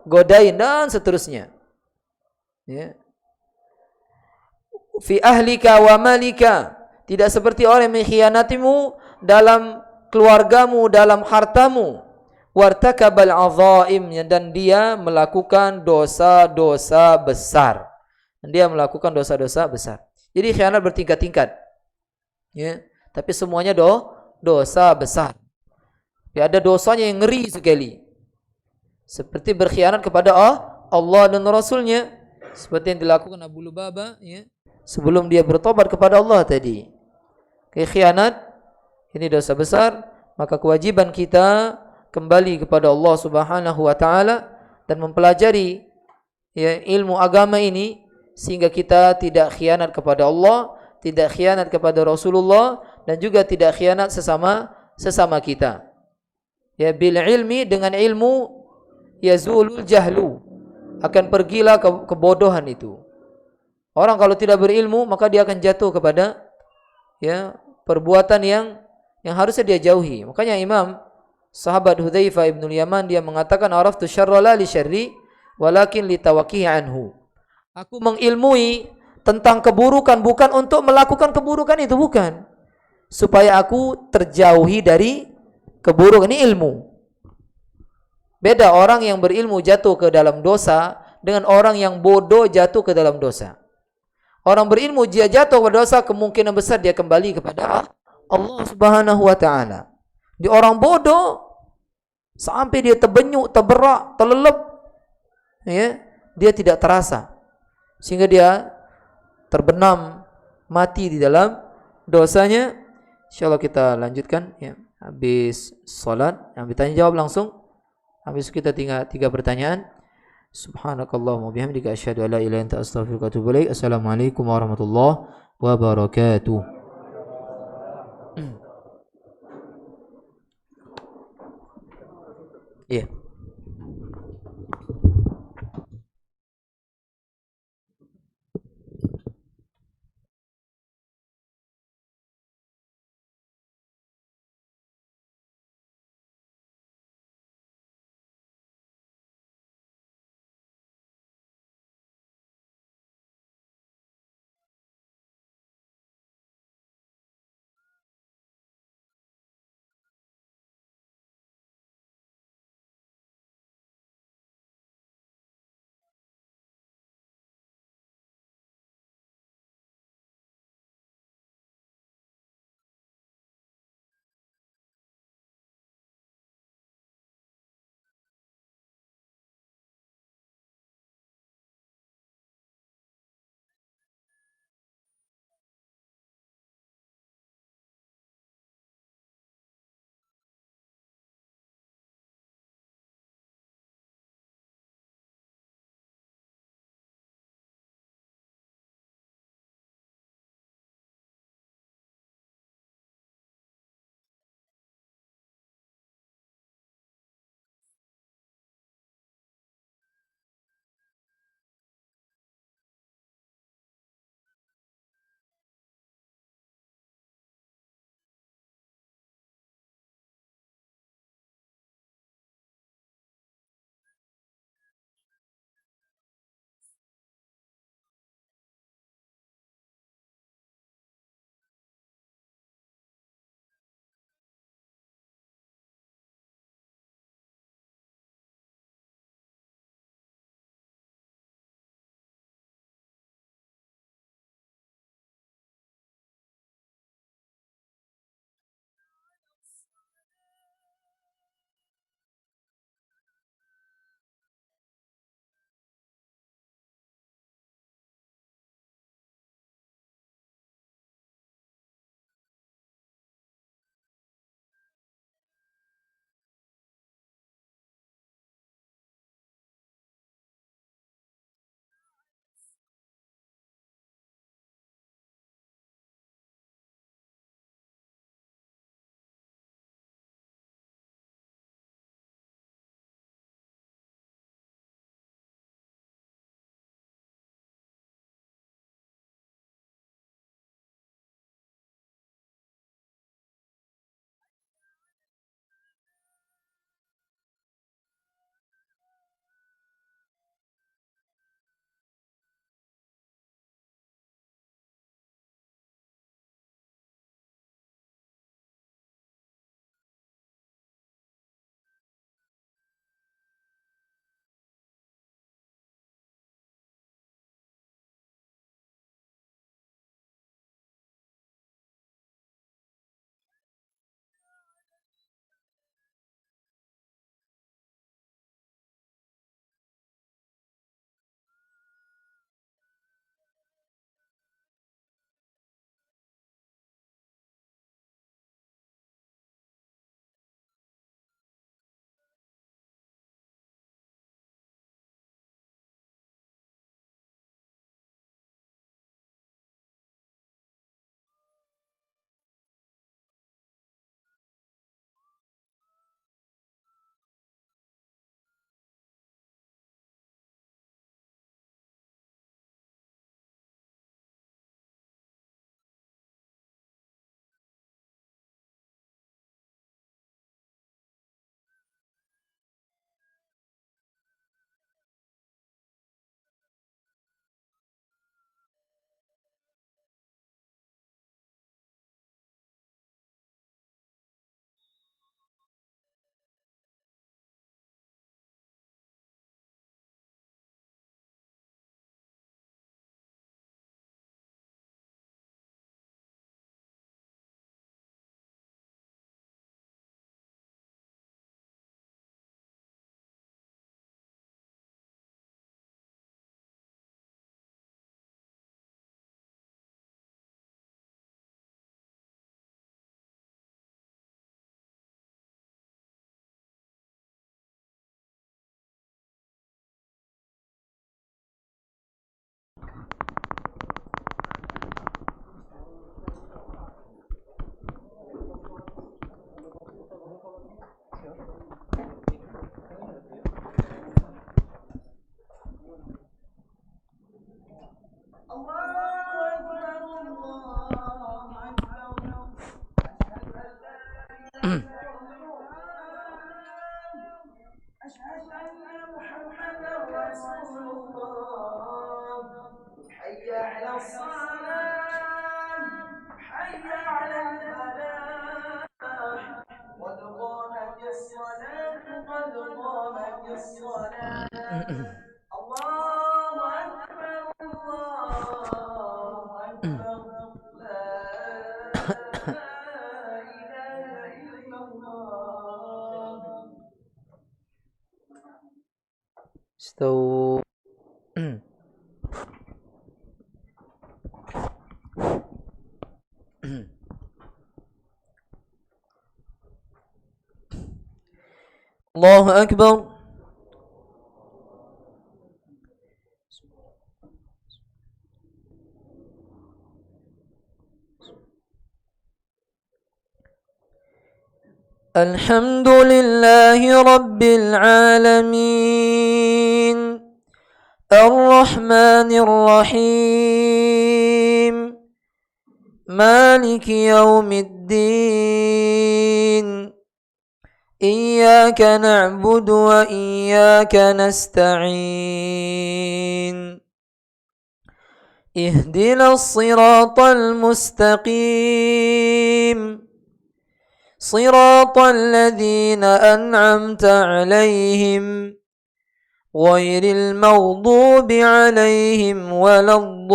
godain dan seterusnya. Ya. Fi ahlika wa malika. Tidak seperti orang yang mengkhianatimu dalam keluargamu, dalam hartamu. Wartakabal azaim, dan dia melakukan dosa-dosa besar. Dia melakukan dosa-dosa besar. Jadi khianat bertingkat-tingkat. Ya, tapi semuanya dosa besar. Ya, ada dosanya yang ngeri sekali. Seperti berkhianat kepada Allah dan Rasulnya. Seperti yang dilakukan Abu Lubabah ya, sebelum dia bertobat kepada Allah tadi. Khianat ini dosa besar, maka kewajiban kita kembali kepada Allah Subhanahu wa taala dan mempelajari ya ilmu agama ini sehingga kita tidak khianat kepada Allah, tidak khianat kepada Rasulullah dan juga tidak khianat sesama kita. Ya, bil ilmi, dengan ilmu yazulul jahlu, akan pergilah kebodohan itu. Orang kalau tidak berilmu maka dia akan jatuh kepada ya perbuatan yang harusnya dia jauhi. Makanya Imam sahabat Hudzaifah ibnul Yaman dia mengatakan araftu syarra la li syarri walakin li tawaqqihi anhu. Aku mengilmui tentang keburukan bukan untuk melakukan keburukan itu, bukan. Supaya aku terjauhi dari keburukan. Ini ilmu. Beda orang yang berilmu jatuh ke dalam dosa dengan orang yang bodoh jatuh ke dalam dosa. Orang berilmu dia jatuh ke dosa, kemungkinan besar dia kembali kepada Allah Subhanahu wa taala. Di orang bodoh sampai dia terbenyuk, terberak, terlelep, ya, dia tidak terasa. Sehingga dia terbenam mati di dalam dosanya. Insyaallah kita lanjutkan ya. Habis salat, yang bertanya jawab langsung. Habis kita tinggal 3 pertanyaan. Subhanakallahumma bihamdika asyhadu an la ilaha illa anta astaghfiruka wa atubu ilaik. Assalamualaikum warahmatullahi wabarakatuh. Iya. استو الله أكبر. الحمد لله رب العالمين الرحمن الرحيم مالك يوم الدين إياك نعبد وإياك نستعين اهدنا الصراط المستقيم صراط الذين أنعمت عليهم غير المغضوب عليهم ولا الضالين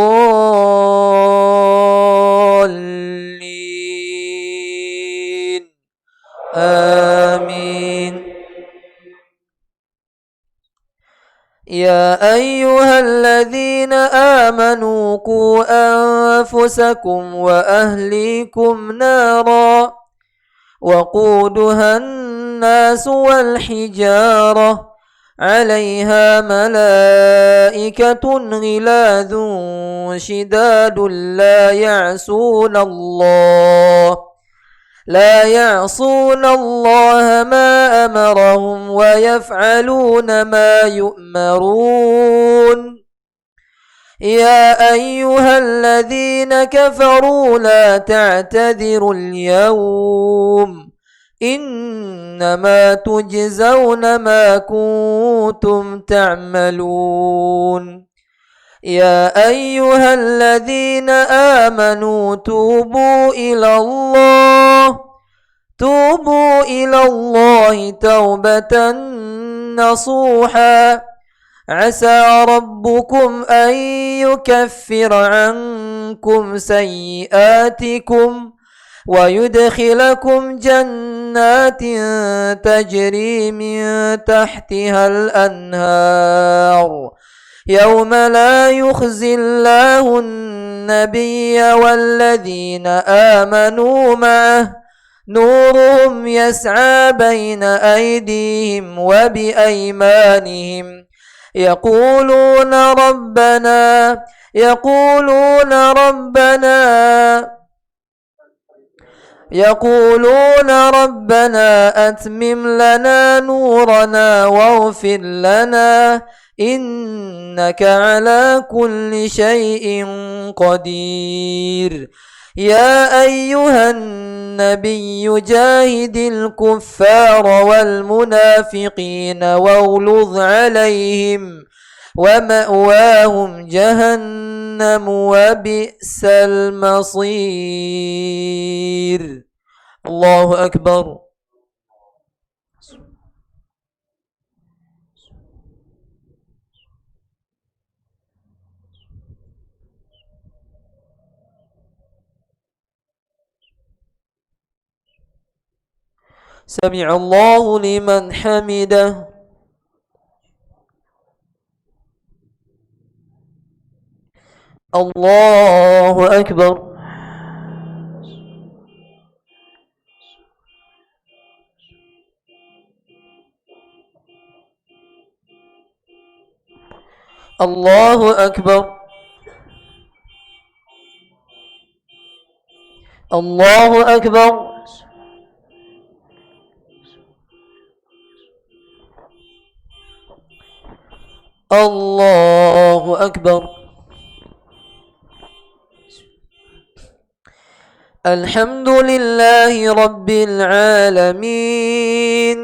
آمين. يا أيها الذين آمنوا قوا أنفسكم وأهليكم نارا وقودها الناس والحجارة عليها ملائكة غلاظ شداد لا يعصون الله ما أمرهم ويفعلون ما يؤمرون. يا أيها الذين كفروا لا تعتذروا اليوم إنما تجزون ما كنتم تعملون. يا أيها الذين آمنوا توبوا إلى الله توبة نصوحا عسى ربكم أن يكفر عنكم سيئاتكم ويدخلكم جنات تجري من تحتها الأنهار يوم لا يخزي الله النبي والذين آمنوا معه نورهم يسعى بين أيديهم وبأيمانهم يقولون ربنا أتمم لنا نورنا واغفر لنا إنك على كل شيء قدير. يا أيها النبي جاهد الكفار والمنافقين واغلظ عليهم ومأواهم جهنم وبئس المصير. الله أكبر. سمع الله لمن حمده. الله أكبر. الله أكبر. الله أكبر. الله أكبر. الحمد لله رب العالمين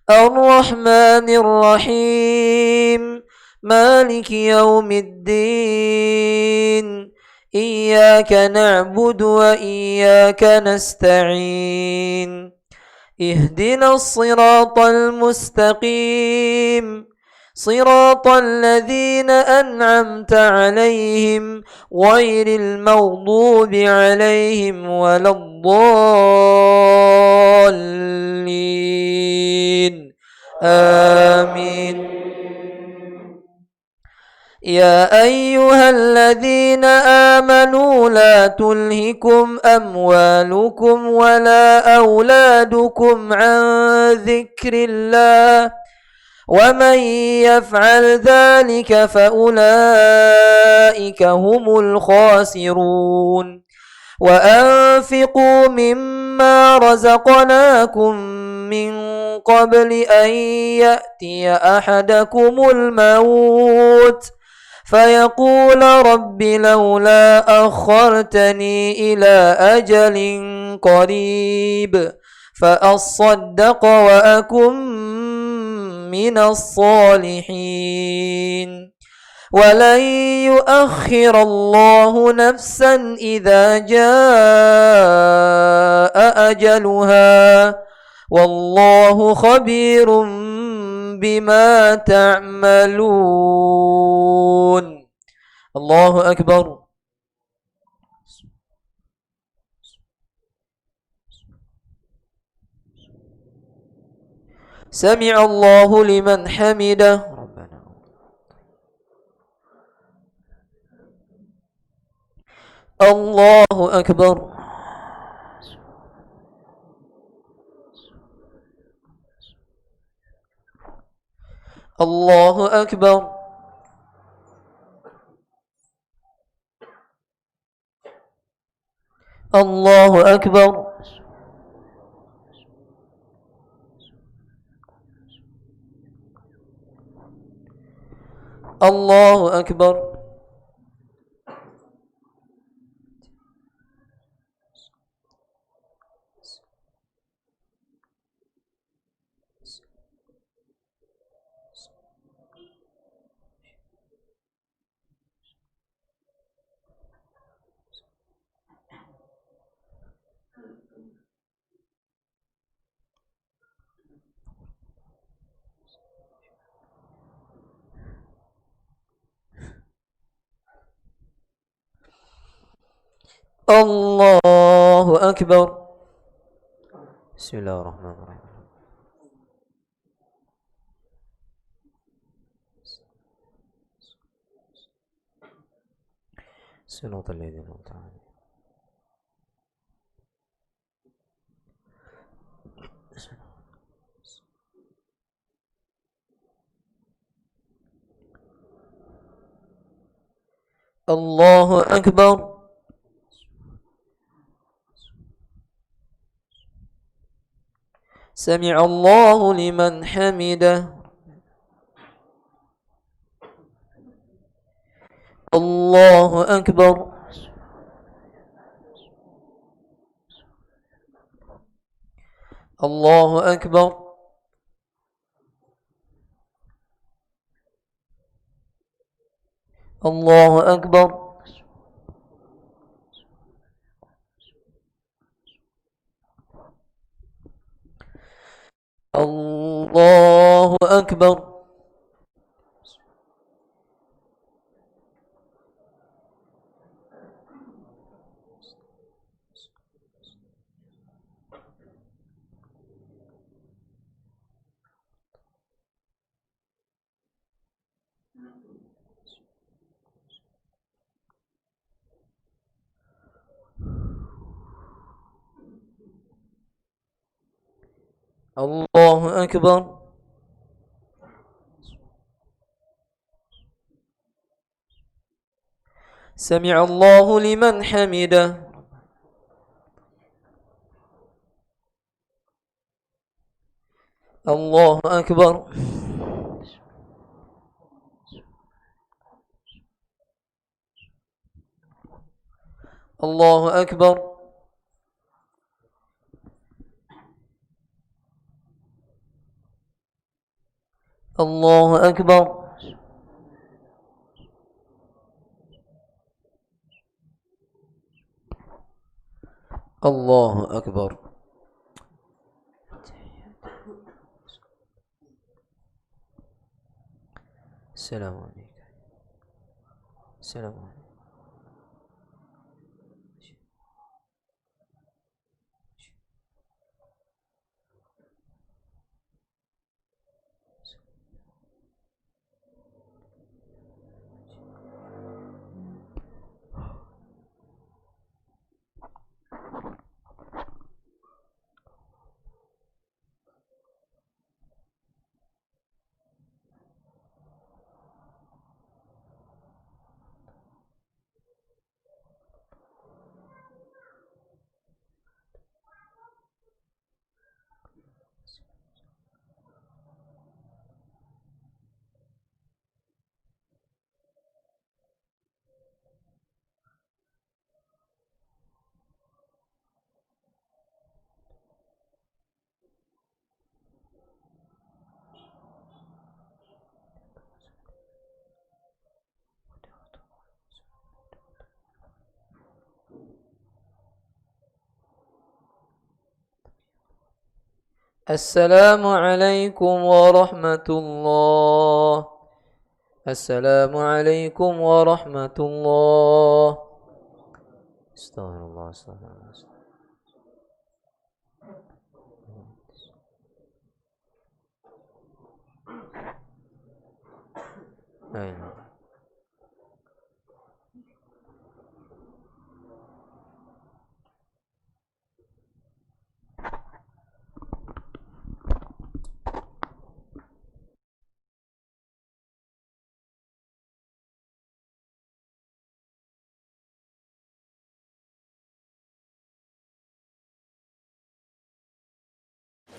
الرحمن الرحيم مالك يوم الدين إياك نعبد وإياك نستعين اهدنا الصراط المستقيم صراط الذين أنعمت عليهم غير المغضوب عليهم ولا الضالين آمين. يا أيها الذين آمنوا لا تلهكم أموالكم ولا أولادكم عن ذكر الله ومن يفعل ذلك فأولئك هم الخاسرون. وأنفقوا مما رزقناكم من قبل أن يأتي أحدكم الموت فيقول رب لولا أخرتني إلى أجل قريب فأصدق وأكن من الصالحين ولن يؤخر الله نفسا إذا جاء أجلها والله خبير بما تعملون. الله أكبر. سمع الله لمن حمده. الله أكبر. الله أكبر. الله أكبر. الله أكبر. الله أكبر. بسم الله الرحمن الرحيم. صراط الذين أنعمت عليهم. الله أكبر. سمع الله لمن حمده. الله أكبر. الله أكبر. الله أكبر. الله أكبر. الله أكبر. سمع الله لمن حمده. الله أكبر. الله أكبر. الله أكبر. الله أكبر. السلام عليكم. السلام عليكم. السلام عليكم ورحمة الله. السلام عليكم ورحمة الله. استغفر الله. استغفر الله. أيوة.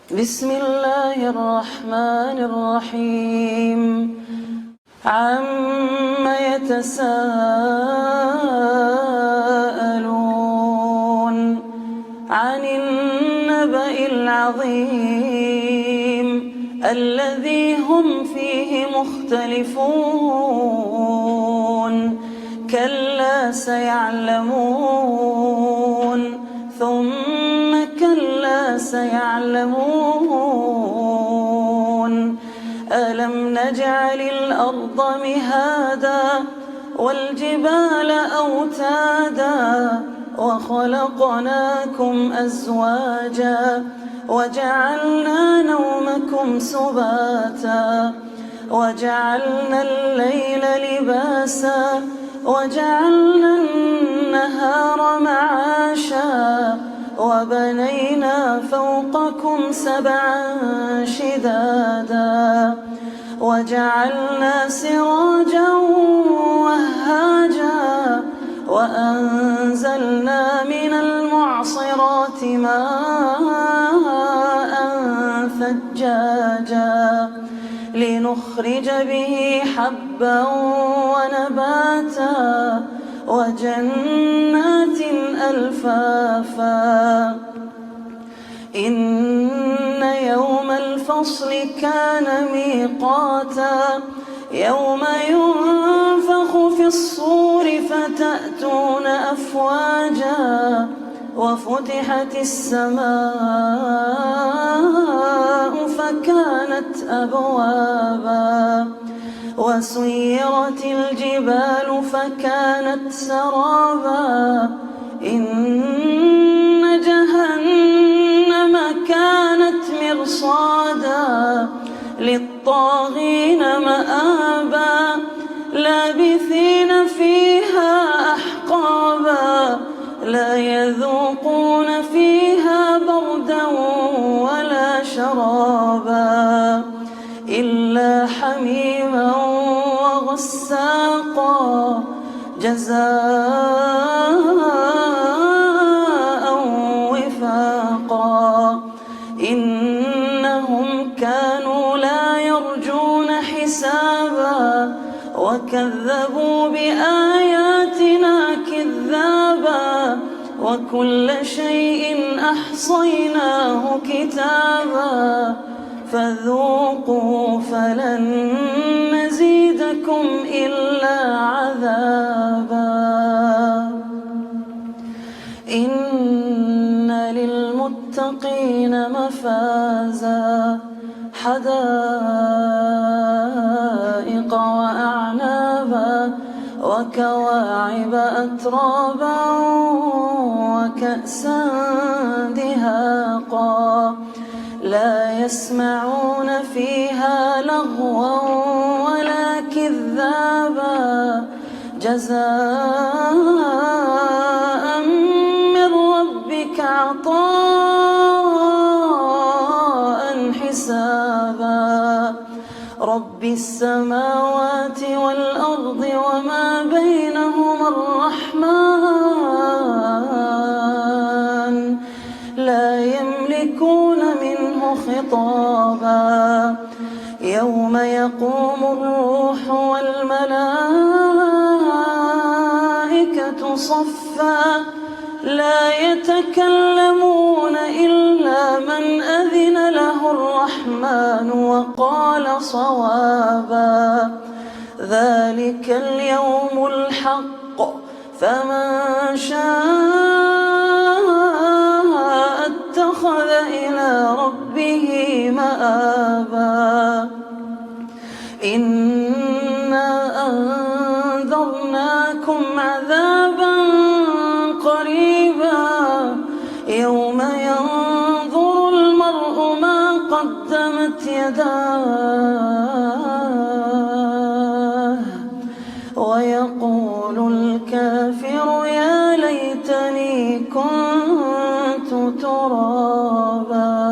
بسم الله الرحمن الرحيم. عم يتساءلون عن النبأ العظيم الذي هم فيه مختلفون كلا سيعلمون ثم كلا سيعلمون ألم نجعل الأرض مهادا والجبال أوتادا وخلقناكم أزواجا وجعلنا نومكم سباتا وجعلنا الليل لباسا وجعلنا النهار معاشا وبنينا فوقكم سبعا شدادا وجعلنا سراجا وهاجا وأنزلنا من المعصرات ماء ثجاجا لنخرج به حبا ونباتا وجنات ألفافا إن يوم الفصل كان ميقاتا يوم ينفخ في الصور فتأتون أفواجا وفتحت السماء فكانت أبوابا وسيرت الجبال فكانت سرابا إن جهنم كانت مرصادا للطاغين مآبا لابثين فيها أحقابا لا يذوقون فيها بردا ولا شرابا إلا حميما وغساقا جزاء وفاقا إنهم كانوا لا يرجون حسابا وكذبوا بآياتنا كذابا وكل شيء أحصيناه كتابا فذوقوا فلن نزيدكم إلا عذابا إن للمتقين مفازا حدائق وأعنابا وكواعب أترابا وكأسا دهاقا لا يسمعون فيها لغوا ولا كذابا جزاء من ربك عطاء حسابا رب السماوات والأرض وما بينهما الرحمن لا يملكون منه خطابا يوم يقوم الروح والملائكة صفا لا يتكلمون إلا من أذن له الرحمن وقال صوابا ذلك اليوم الحق فمن شاء اتخذ إلى ربه مآبا إنا أنذرناكم عذابا قريبا يوم ينظر المرء ما قدمت يداه ويقول الكافر يا ليتني كنت ترابا.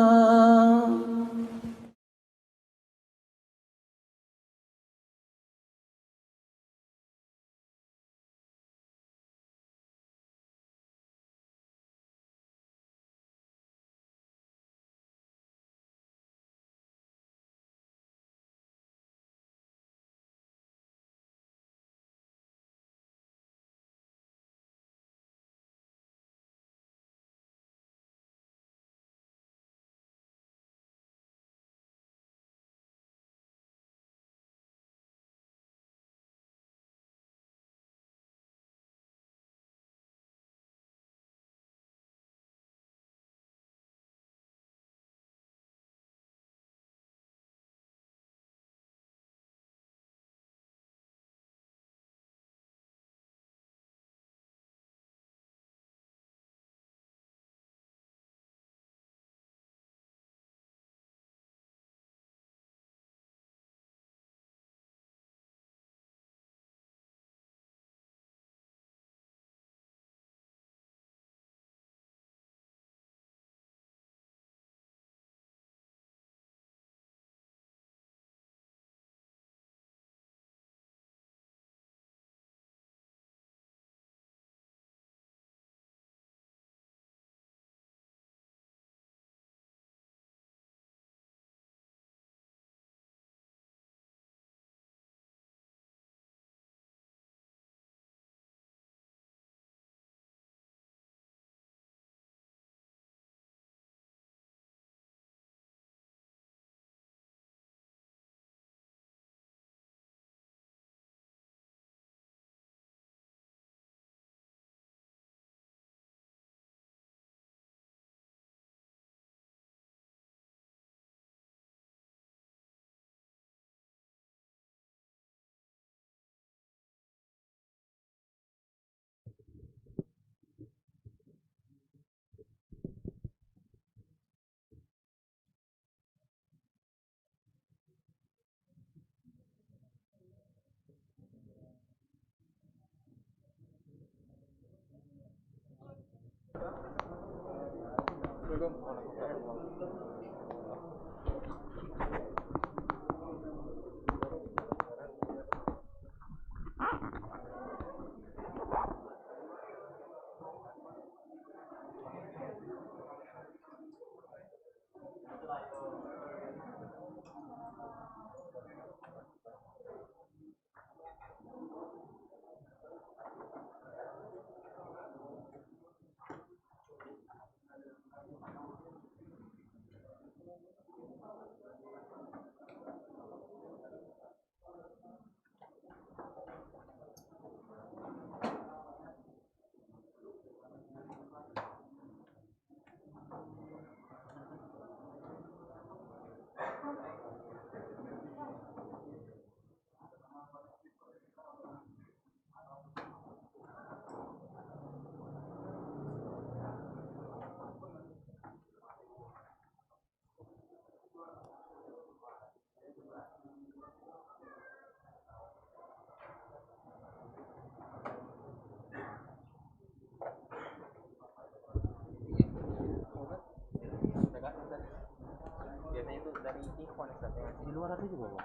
Di luar ada juga, Bang.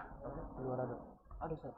Di luar ada. Ada, Ustaz.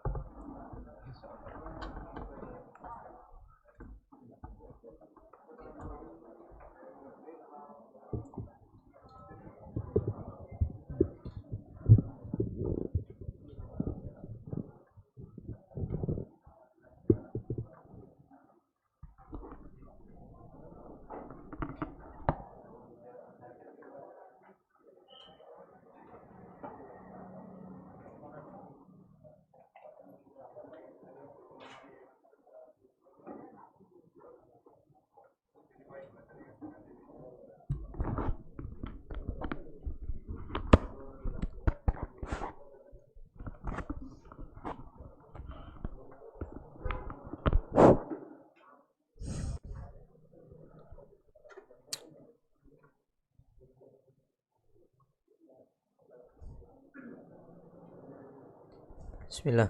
Bismillah.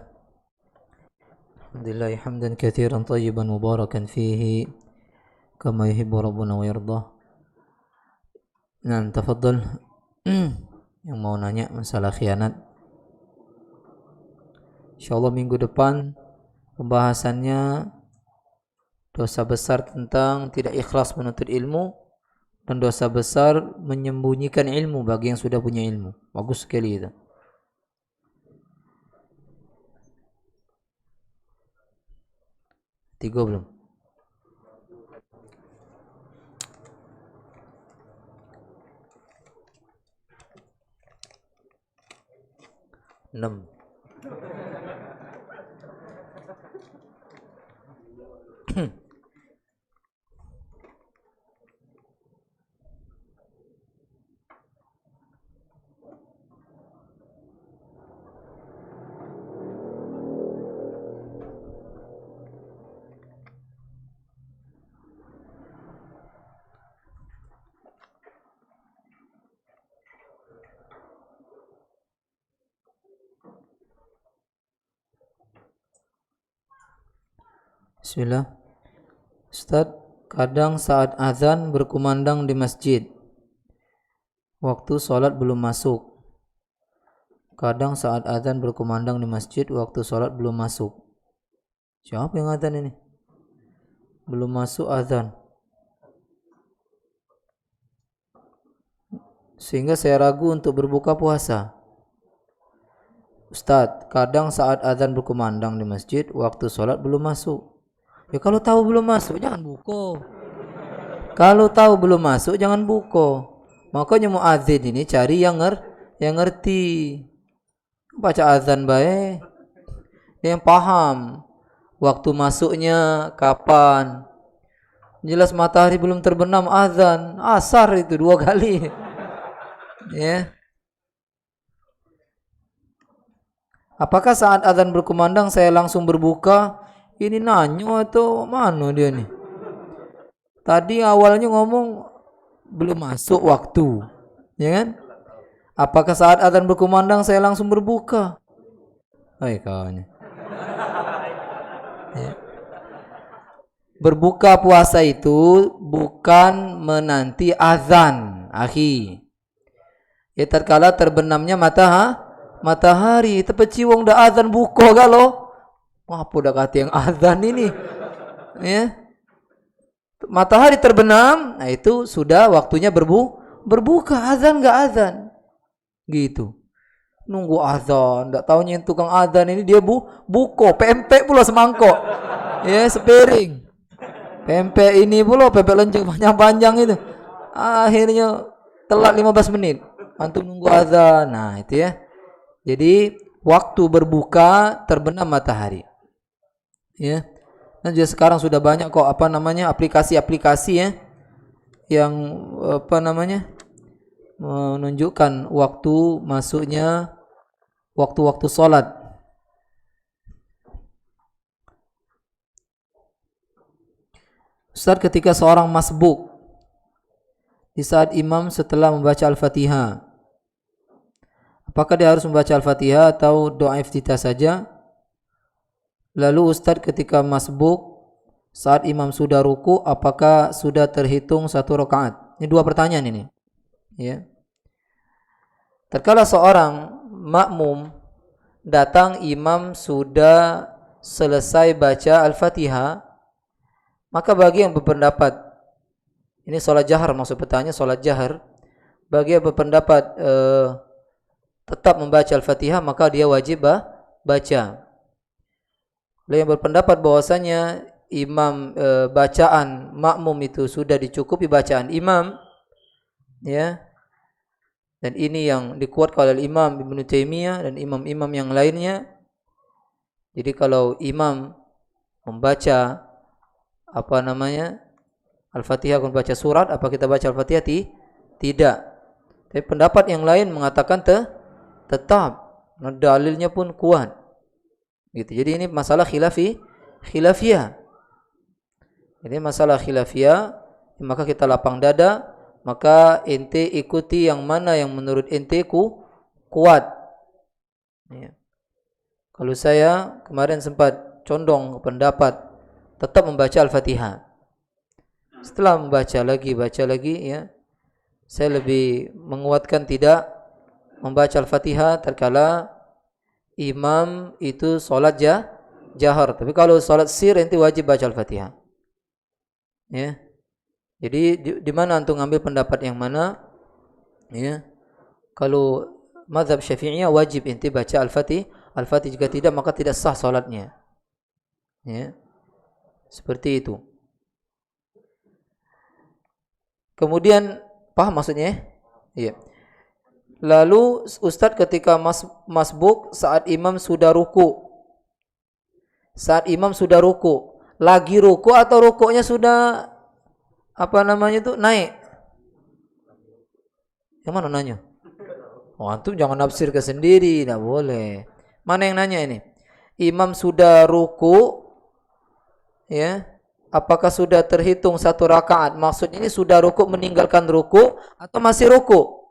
Alhamdulillah hamdan katsiran tayyiban mubarakan fihi kama yuhibbu rabbuna wa yardah. Nah, tafadhal. Yang mau nanya masalah khianat. Insyaallah minggu depan pembahasannya dosa besar tentang tidak ikhlas menuntut ilmu dan dosa besar menyembunyikan ilmu bagi yang sudah punya ilmu. Bagus sekali itu. Tiga belum? Enam. Bismillah. Ustaz, kadang saat azan berkumandang di masjid, waktu sholat belum masuk. Kadang saat azan berkumandang di masjid, waktu sholat belum masuk. Siapa yang azan ini? Belum masuk azan. Sehingga saya ragu untuk berbuka puasa. Ustaz, kadang saat azan berkumandang di masjid, waktu sholat belum masuk. Ya kalau tahu belum masuk jangan buka. Kalau tahu belum masuk jangan buka. Makanya muadzin ini cari yang ngerti. Baca azan baik. Yang paham waktu masuknya kapan. Jelas matahari belum terbenam azan, asar itu 2 kali. Ya. Apakah saat azan berkumandang saya langsung berbuka? Ini nanya atau mana dia nih? Tadi awalnya ngomong belum masuk waktu, ya kan? Apakah saat azan berkumandang saya langsung berbuka? Hai kawannya. Ya. Berbuka puasa itu bukan menanti azan, akhi. Ya tatkala terbenamnya matahari, tepeci wong dah azan buka galo. Apa dah kata yang azan ini? Ya. Matahari terbenam, nah itu sudah waktunya berbuka. Azan enggak azan. Gitu. Nunggu azan, enggak taunya yang tukang azan ini dia buko, pempek pula semangkok. Ya, sepiring. Pempek ini pula pempek lenceng panjang-panjang itu. Akhirnya telat 15 menit. Antum nunggu azan. Nah, itu ya. Jadi waktu berbuka terbenam matahari. Ya. Dan juga sekarang sudah banyak kok aplikasi-aplikasi ya yang menunjukkan waktu masuknya waktu-waktu sholat. Ustaz, ketika seorang masbuk di saat imam setelah membaca Al-Fatihah, apakah dia harus membaca Al-Fatihah atau doa iftitah saja? Lalu Ustaz, ketika masbuk saat imam sudah ruku, apakah sudah terhitung 1 rakaat? Ini 2 pertanyaan ini. Ya. tatkala seorang makmum datang imam sudah selesai baca Al-Fatihah, maka bagi yang berpendapat, ini sholat jahar maksud bertanya, sholat jahar, bagi yang berpendapat tetap membaca Al-Fatihah, maka dia wajib baca. Lalu yang berpendapat bahwasanya imam bacaan makmum itu sudah dicukupi bacaan imam, ya. Dan ini yang dikuatkan oleh Imam Ibnu Taimiyah dan imam-imam yang lainnya. Jadi kalau imam membaca Al-Fatihah, kalau baca surat, apa kita baca Al-Fatihah? Tidak. Tapi pendapat yang lain mengatakan tetap, dalilnya pun kuat. Gitu. Jadi ini masalah khilafiyah. Jadi masalah khilafiyah, maka kita lapang dada, maka ente ikuti yang mana yang menurut ente kuat. Ya. Kalau saya kemarin sempat condong pendapat tetap membaca Al-Fatihah. Setelah baca lagi, ya, saya lebih menguatkan tidak membaca Al-Fatihah tatkala imam itu solat jahar. Tapi kalau solat sir ente wajib baca Al-Fatihah. Ya. Jadi di mana antum ngambil pendapat yang mana? Ya. Kalau mazhab Syafi'iyah wajib ente baca Al-Fatihah, jika tidak maka tidak sah salatnya. Ya. Seperti itu. Kemudian paham maksudnya? Iya. Lalu ustadz ketika masbuk saat imam sudah ruku. Lagi ruku atau rukuknya sudah naik? Yang mana nanya? Oh, antum jangan nafsir ke sendiri, tidak boleh. Mana yang nanya ini? Imam sudah ruku, ya. Apakah sudah terhitung satu rakaat? Maksud ini sudah ruku meninggalkan ruku atau masih ruku?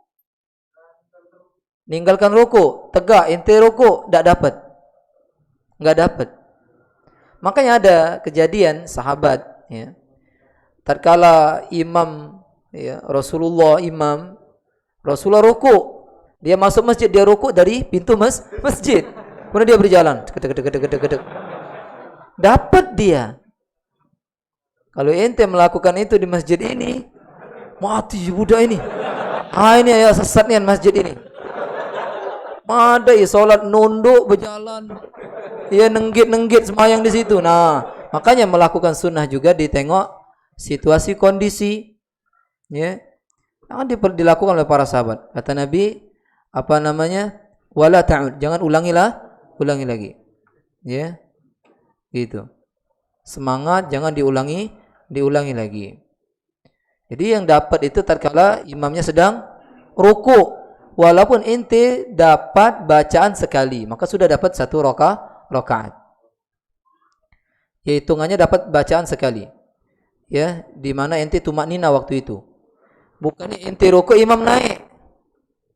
Meninggalkan ruku, tegak, ente ruku, enggak dapat. Makanya ada kejadian sahabat, ya. Tatkala imam, ya, Rasulullah ruku, dia masuk masjid, dia ruku dari pintu masjid. Kemudian dia berjalan, dapat dia. Kalau ente melakukan itu di masjid ini, mati budak ini. Ini ya sesat nih masjid ini. Ada ya salat nunduk berjalan, ya nenggit semayang di situ. Nah, makanya melakukan sunnah juga ditengok situasi kondisi, ya. Jangan dilakukan oleh para sahabat. Kata Nabi, wala ta'ud, jangan ulangi lagi. Ya. Gitu. Semangat jangan diulangi lagi. Jadi yang dapat itu tatkala imamnya sedang ruku, walaupun ente dapat bacaan sekali, maka sudah dapat satu rakaat. Ya, hitungannya dapat bacaan sekali. Ya, di mana ente tumaknina waktu itu. Bukan ente ruku imam naik.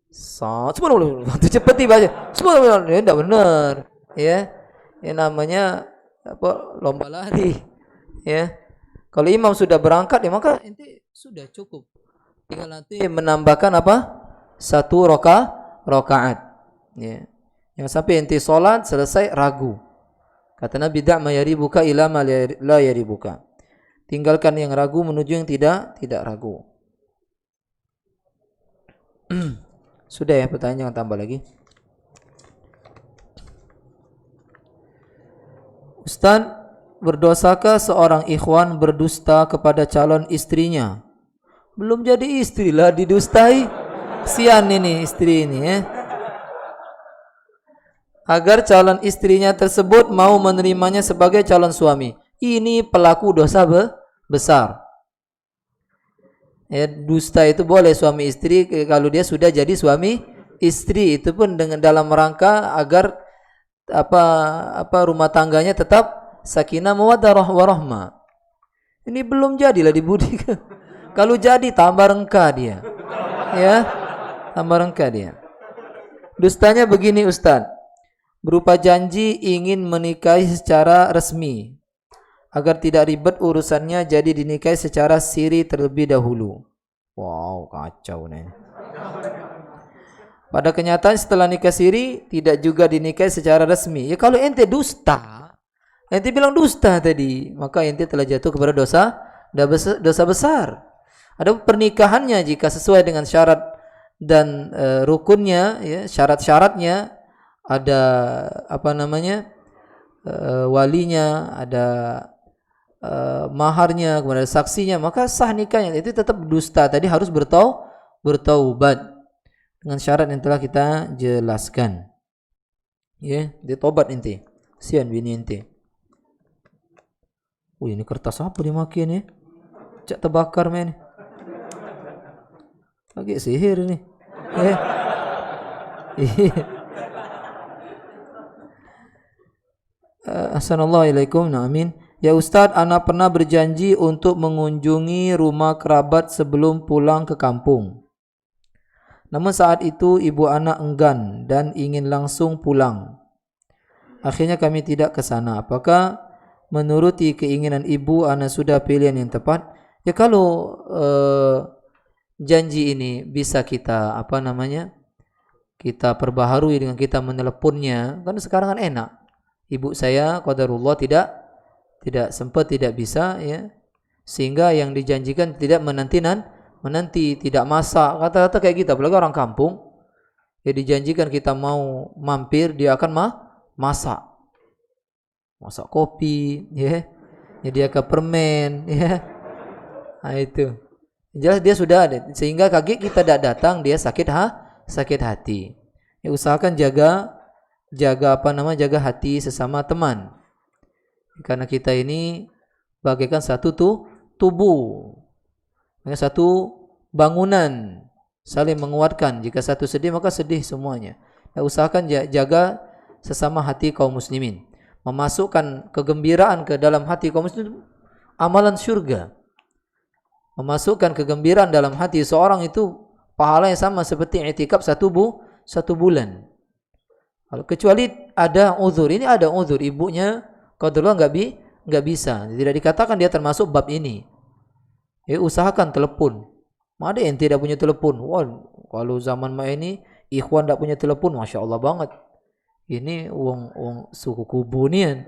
Subhanallah, cepat dibaca. Subhanallah, ya enggak benar. Ya. Yang namanya lomba lari. Ya. Kalau imam sudah berangkat, ya maka ente sudah cukup. Tinggal nanti menambahkan satu rakaat. Ya. Yang sampai ente salat selesai ragu. Kata Nabi, da'ma yaribuka ila ma la yaribuka. Tinggalkan yang ragu menuju yang tidak ragu. Sudah ya, pertanyaan, jangan tambah lagi. Ustaz, berdosakah seorang ikhwan berdusta kepada calon istrinya? Belum jadi istri lah didustai. Sian ini istri ini, ya. Agar calon istrinya tersebut mau menerimanya sebagai calon suami. Ini pelaku dosa besar. Ya, dusta itu boleh suami istri kalau dia sudah jadi suami istri, itu pun dengan dalam rangka agar rumah tangganya tetap sakinah mawaddah warahmah. Ini belum jadilah dibudikan. Kalau jadi tambah rengka dia. Ya, tambah rengka dia. Dustanya begini Ustaz. Berupa janji ingin menikahi secara resmi. Agar tidak ribet urusannya, jadi dinikahi secara siri terlebih dahulu. Wow, kacau nih. Pada kenyataan setelah nikah siri tidak juga dinikahi secara resmi. Ya kalau ente dusta, ente bilang dusta tadi, maka ente telah jatuh kepada dosa besar. Ada pernikahannya jika sesuai dengan syarat dan rukunnya, ya, syarat-syaratnya, ada walinya, ada maharnya, kemudian ada saksinya, maka sah nikahnya. Itu tetap dusta tadi, harus bertaubat dengan syarat yang telah kita jelaskan. Ya, dia tobat ente. Sian bini ente. Ini kertas apa dimakin ya? Cak terbakar men. Lagi sihir nih. Assalamualaikum. Amin. Ya Ustadz, ana pernah berjanji untuk mengunjungi rumah kerabat sebelum pulang ke kampung. Namun saat itu ibu anak enggan dan ingin langsung pulang. Akhirnya kami tidak ke sana. Apakah menuruti keinginan ibu anak sudah pilihan yang tepat? Ya kalau janji ini bisa kita kita perbaharui dengan kita meneleponnya, kan sekarang kan enak. Ibu saya qadarullah tidak sempat, tidak bisa, ya, sehingga yang dijanjikan tidak menanti, tidak masak, kata-kata kayak gitu. Apalagi orang kampung, ya dijanjikan kita mau mampir, dia akan masak kopi, ya, nyediakan permen, ya. Nah itu jelas dia sudah ada, sehingga kaget kita tidak datang, dia sakit hati. Ya, usahakan jaga hati sesama teman, karena kita ini bagaikan satu tubuh, satu bangunan, saling menguatkan. Jika satu sedih maka sedih semuanya. Ya, usahakan jaga sesama hati kaum muslimin. Memasukkan kegembiraan ke dalam hati kaum muslimin, amalan surga. Memasukkan kegembiraan dalam hati seorang itu pahalanya sama seperti i'tikaf satu bulan. Kalau kecuali ada uzur, ini ada uzur, ibunya qadarullah enggak bisa, tidak dikatakan dia termasuk bab ini. Ya, usahakan telepon. Ada yang tidak punya telepon. Wah, kalau zaman ini ikhwan tidak punya telepon, masya Allah banget. Ini uang suku kubu nih kan.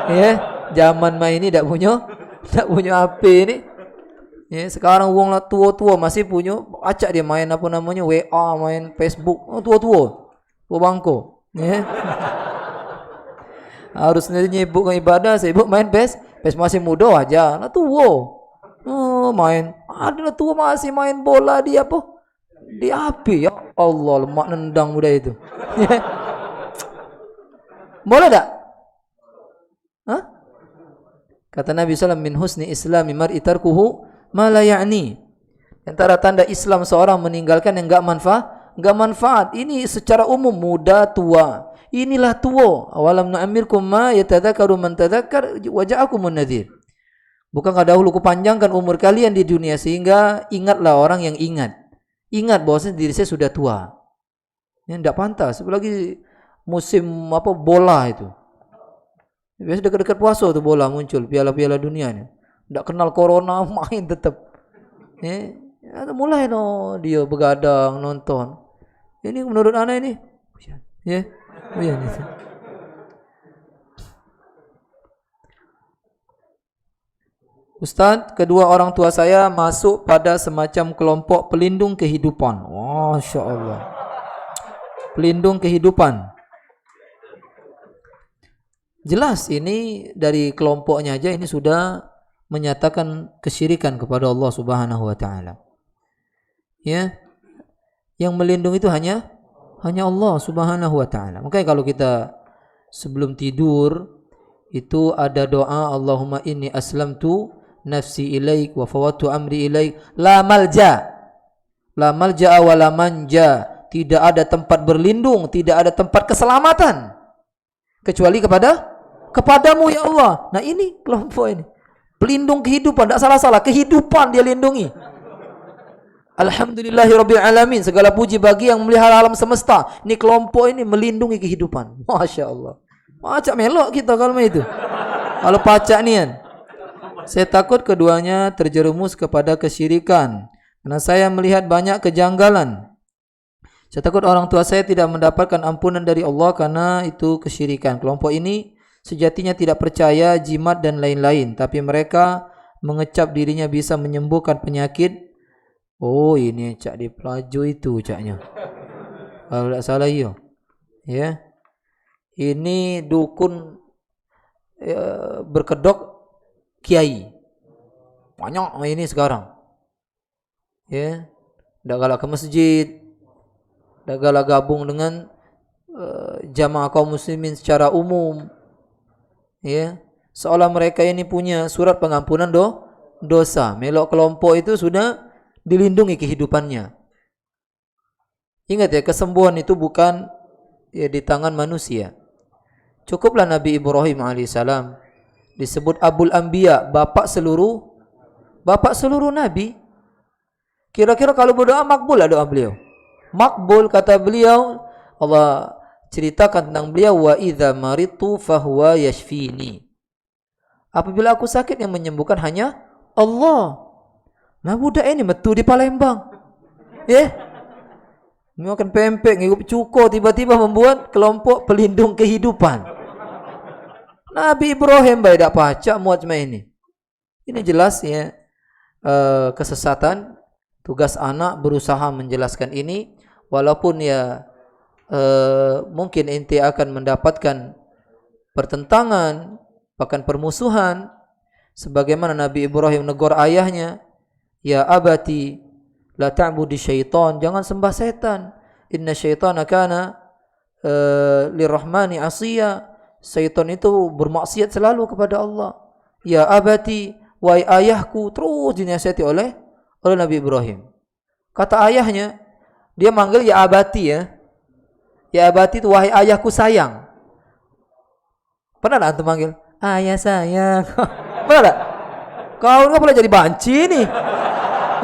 Ya, zaman ini tidak punya HP ini. Ya, sekarang uang tua-tua masih punya, acak dia main WA, main Facebook. Oh, tua bangko. Ya. Harus nyibuk dengan ibadah, sibuk main PES masih muda aja. Nah tua. Main. Ada tua masih main bola di HP. Ya Allah, lemak nendang muda itu. Boleh tak? Hah? Kata Nabi SAW, min husni islami mar'i tarkuhu ma la ya'ni. Antara tanda Islam seorang meninggalkan yang enggak manfaat. Ini secara umum, muda, tua. Inilah tua. Awalam nu'ammirkum ma yatadzakaru man tadzakkar wa ja'akumun nadhir. Bukankah dahulu kupanjangkan umur kalian di dunia sehingga ingatlah orang yang ingat. Ingat bahwasanya diri saya sudah tua. Ini tidak pantas. Apalagi musim bola itu. Biasa dekat-dekat puasa tuh bola muncul, piala-piala dunia ini. Tidak kenal corona, main tetap. Mulai dia begadang nonton. Ini menurut anak ini, ya, Ustaz, kedua orang tua saya masuk pada semacam kelompok pelindung kehidupan. Masya Allah. Pelindung kehidupan. Jelas ini dari kelompoknya aja ini sudah menyatakan kesyirikan kepada Allah Subhanahu wa taala. Ya. Yang melindungi itu hanya Allah Subhanahu wa taala. Makanya kalau kita sebelum tidur itu ada doa, Allahumma inni aslamtu nafsi ilaik wa fawattu amri ilaik la malja wa la manja. Tidak ada tempat berlindung, tidak ada tempat keselamatan kecuali kepadamu ya Allah. Nah ini kelompok ini pelindung kehidupan, tidak salah-salah, kehidupan dia lindungi. Alhamdulillahirabbil alamin, segala puji bagi yang melihara alam semesta. Ini kelompok ini melindungi kehidupan. Masya Allah. Pacak melok kita kalau itu. Kalau pacak nian. Saya takut keduanya terjerumus kepada kesyirikan karena saya melihat banyak kejanggalan. Saya takut orang tua saya tidak mendapatkan ampunan dari Allah karena itu kesyirikan. Kelompok ini sejatinya tidak percaya jimat dan lain-lain, tapi mereka mengecap dirinya bisa menyembuhkan penyakit. Oh, ini cak di pelaju itu caknya. Kalau tidak salah iya. Ya. Ini dukun berkedok kiai. Banyak ini sekarang. Ya. Dak galak ke masjid. Dak galak gabung dengan jamaah kaum muslimin secara umum. Ya, seolah mereka ini punya surat pengampunan dosa. Melok kelompok itu sudah dilindungi kehidupannya. Ingat ya, kesembuhan itu bukan ya di tangan manusia. Cukuplah Nabi Ibrahim alaihissalam disebut Abul Anbiya, bapak seluruh nabi. Kira-kira kalau berdoa makbul lah doa beliau? Makbul, kata beliau. Allah ceritakan tentang beliau, wa idza maritu fahuwa yashfini. Apabila aku sakit, yang menyembuhkan hanya Allah. Nah, budak ini metu di Palembang. Makan pempek, ngikup cuko, tiba-tiba membuat kelompok pelindung kehidupan. Nabi Ibrahim baik tak pacak muat macam ini. Ini jelas ya kesesatan. Tugas anak berusaha menjelaskan ini, walaupun ya mungkin ente akan mendapatkan pertentangan, bahkan permusuhan, sebagaimana Nabi Ibrahim negur ayahnya, ya abati la ta'budi syaitan, jangan sembah setan, inna syaitana kana lirrahmani asiya, syaitan itu bermaksiat selalu kepada Allah. Ya abati, wahai ayahku, terus dinasihati oleh Nabi Ibrahim. Kata ayahnya, dia manggil ya abati ya. Ya abati itu wahai ayahku sayang. Pernah tak antum manggil? Ayah sayang. Pernah tak? Kau enggak boleh jadi banci nih.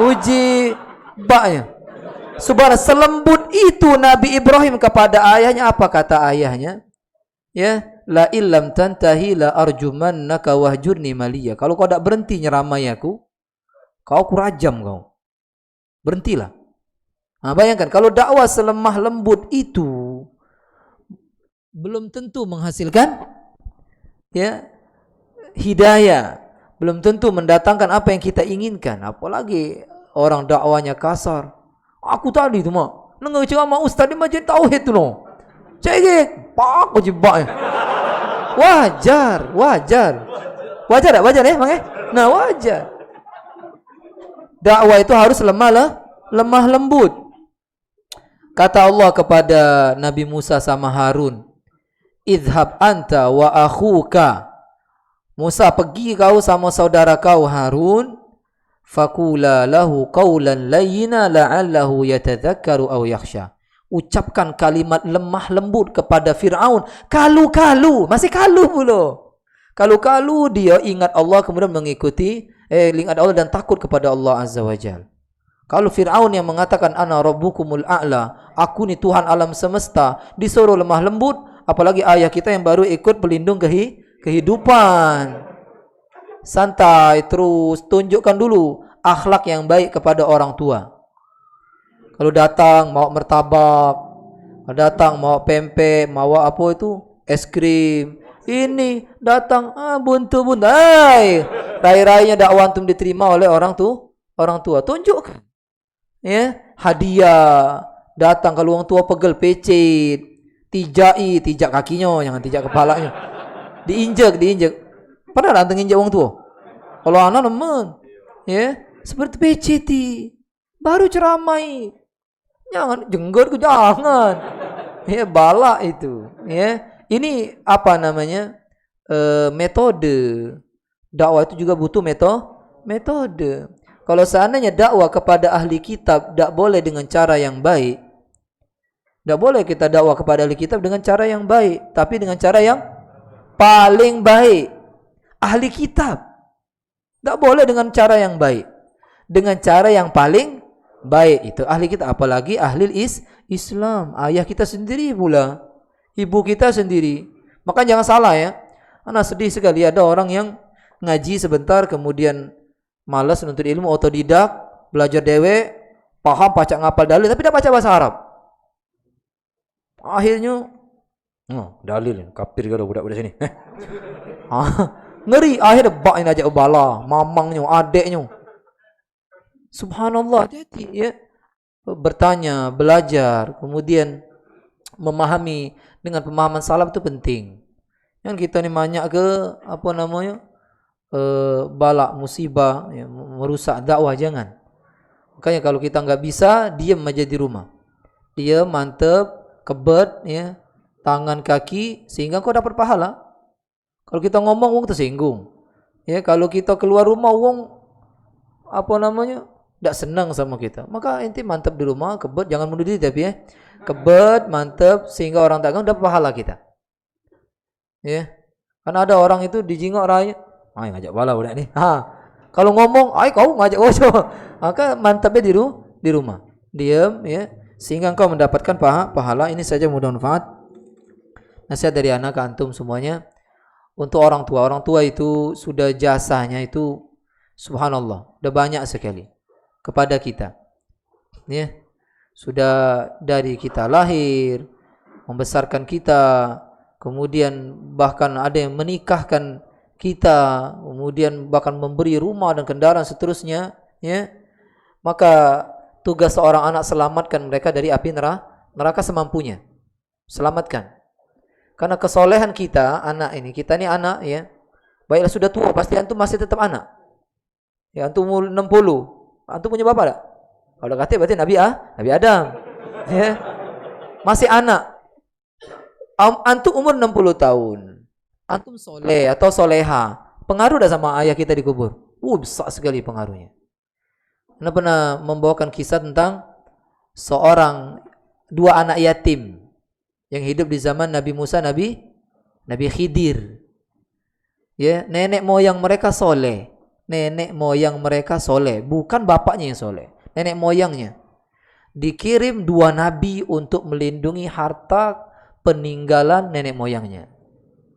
Uji baknya. Subhanallah, selembut itu Nabi Ibrahim kepada ayahnya. Apa kata ayahnya? Ya, la illam tantahi la arjumannaka wahjurni maliya. Kalau kau tak berhenti nyeramai aku kurajam kau. Berhentilah. Nah, bayangkan kalau dakwah selemah lembut itu belum tentu menghasilkan ya hidayah, belum tentu mendatangkan apa yang kita inginkan. Apalagi orang dakwanya kasar. Aku tadi tu mak nengah ceramah ustaz di masjid tauhid tu no. Cekik, pak jebak. Wajar tak? Wajar ya, Bang? Nah, wajar. Dakwah itu harus lemah lembut. Kata Allah kepada Nabi Musa sama Harun, idhab anta wa akhuka. Musa, pergi kau sama saudara kau Harun, fakula lahu qawlan layyina la'allahu yatadhakkaru aw yakhsha. Ucapkan kalimat lemah lembut kepada Fir'aun. Kalu, masih kalu pula. Kalu dia ingat Allah, kemudian mengikuti ingat Allah dan takut kepada Allah Azza wa Jalla. Kalau Fir'aun yang mengatakan ana rabbukumul a'la, aku ni Tuhan alam semesta, disuruh lemah lembut, apalagi ayah kita yang baru ikut pelindung kehidupan. Santai terus, tunjukkan dulu akhlak yang baik kepada orang tua. Kalau datang mau martabak, datang mau pempek, mau apa itu? Es krim. Ini datang buntu. Rai-rainya dakwah antum diterima oleh orang tua. Tunjukkan. Ya, hadiah. Datang kalau orang tua pegel pecet, tijak kakinya, jangan tijak kepalanya. Diinjak. Pernah datang injak orang tua? Kalau anak nemen, ya, seperti peceti. Baru ceramai. Jangan jenggot, jangan. Ya, balak itu, ya. Ini apa namanya? Metode. Dakwah itu juga butuh metode. Kalau seandainya dakwah kepada ahli kitab tak boleh dengan cara yang baik, tak boleh kita dakwah kepada ahli kitab dengan cara yang baik, tapi dengan cara yang paling baik. Ahli kitab tak boleh dengan cara yang baik, dengan cara yang paling baik itu ahli kitab, apalagi ahli Islam, ayah kita sendiri pula, ibu kita sendiri. Maka jangan salah ya. Anak sedih sekali ada orang yang ngaji sebentar kemudian malas menuntut ilmu, otodidak, belajar dewe, paham pacak ngapal dalil tapi tidak baca bahasa Arab. Akhirnya dalil kafir kalau budak-budak sini. Ngeri, akhirnya baknya ajak bala, mamangnya, adeknya. Subhanallah, hati-hati ya. Bertanya, belajar, kemudian memahami dengan pemahaman salaf itu penting. Yang kita ni banyak ke balak musibah ya, merusak dakwah, jangan. Makanya kalau kita enggak bisa, diam aja di rumah. Diam, mantep, kebet ya, tangan kaki sehingga kau dapat pahala. Kalau kita ngomong wong tersinggung. Ya, kalau kita keluar rumah wong enggak senang sama kita. Maka ente mantep di rumah, kebet, jangan bunuh diri tapi ya. Kebet, mantep sehingga orang tak dapat pahala kita. Ya. Karena ada orang itu dijingok raya. Ngajak bala budak ni. Kalau ngomong, kau ngajak goso. Maka mantapnya di rumah. Diam ya, sehingga engkau mendapatkan pahala. Ini saja mudah manfaat. Nasihat dari anak ke antum semuanya. Untuk orang tua itu sudah jasanya itu subhanallah, sudah banyak sekali kepada kita. Ya. Sudah dari kita lahir, membesarkan kita, kemudian bahkan ada yang menikahkan kita, kemudian bahkan memberi rumah dan kendaraan seterusnya, ya. Maka tugas seorang anak selamatkan mereka dari api neraka semampunya. Selamatkan. Karena kesolehan kita, kita ni anak ya. Baiklah sudah tua, pasti antum masih tetap anak. Ya, antum umur 60. Antum punya bapak tak? Kalau kata berarti Nabi Adam. Ya. Masih anak. Antum umur 60 tahun. Antum soleh atau soleha, pengaruh dah sama ayah kita di kubur. Besar sekali pengaruhnya. Anda pernah membawakan kisah tentang dua anak yatim yang hidup di zaman Nabi Musa, Nabi Khidir. Ya, nenek moyang mereka soleh. Bukan bapaknya yang soleh, nenek moyangnya. Dikirim dua nabi untuk melindungi harta peninggalan nenek moyangnya.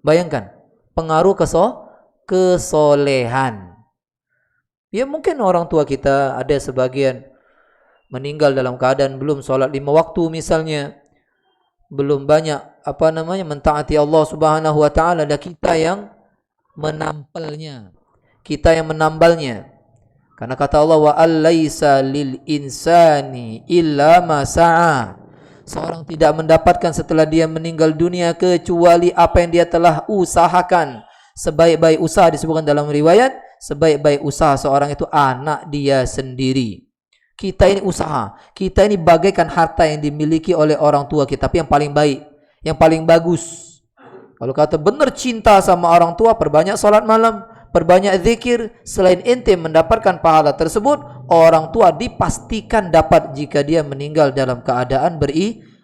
Bayangkan, pengaruh kesolehan. Ya mungkin orang tua kita ada sebagian meninggal dalam keadaan belum sholat 5 waktu misalnya. Belum banyak mentaati Allah Subhanahu wa taala, dan kita yang menampalnya. Karena kata Allah, wa allaisa lil insani illa ma sa'a. Seorang tidak mendapatkan setelah dia meninggal dunia kecuali apa yang dia telah usahakan. Sebaik-baik usaha disebutkan dalam riwayat, sebaik-baik usaha seorang itu anak dia sendiri. Kita ini usaha, kita ini bagaikan harta yang dimiliki oleh orang tua kita, tapi yang paling baik, yang paling bagus. Kalau kata benar cinta sama orang tua, perbanyak salat malam, perbanyak zikir. Selain ente mendapatkan pahala tersebut, orang tua dipastikan dapat jika dia meninggal dalam keadaan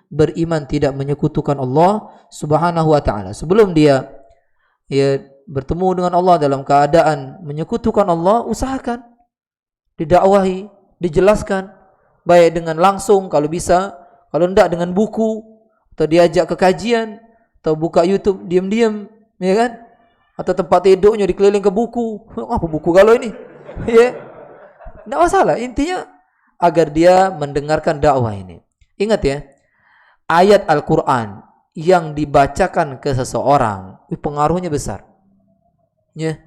beriman, tidak menyekutukan Allah Subhanahu wa taala. Sebelum dia bertemu dengan Allah dalam keadaan menyekutukan Allah, usahakan didakwahi, dijelaskan, baik dengan langsung kalau bisa, kalau tidak dengan buku, atau diajak ke kajian, atau buka YouTube diam-diam, ya kan? Atau tempat tidurnya dikeliling ke buku. Apa buku kalau ini? Ya. Tidak masalah. Intinya agar dia mendengarkan dakwah ini. Ingat ya, ayat Al-Quran yang dibacakan ke seseorang, pengaruhnya besar. Ya.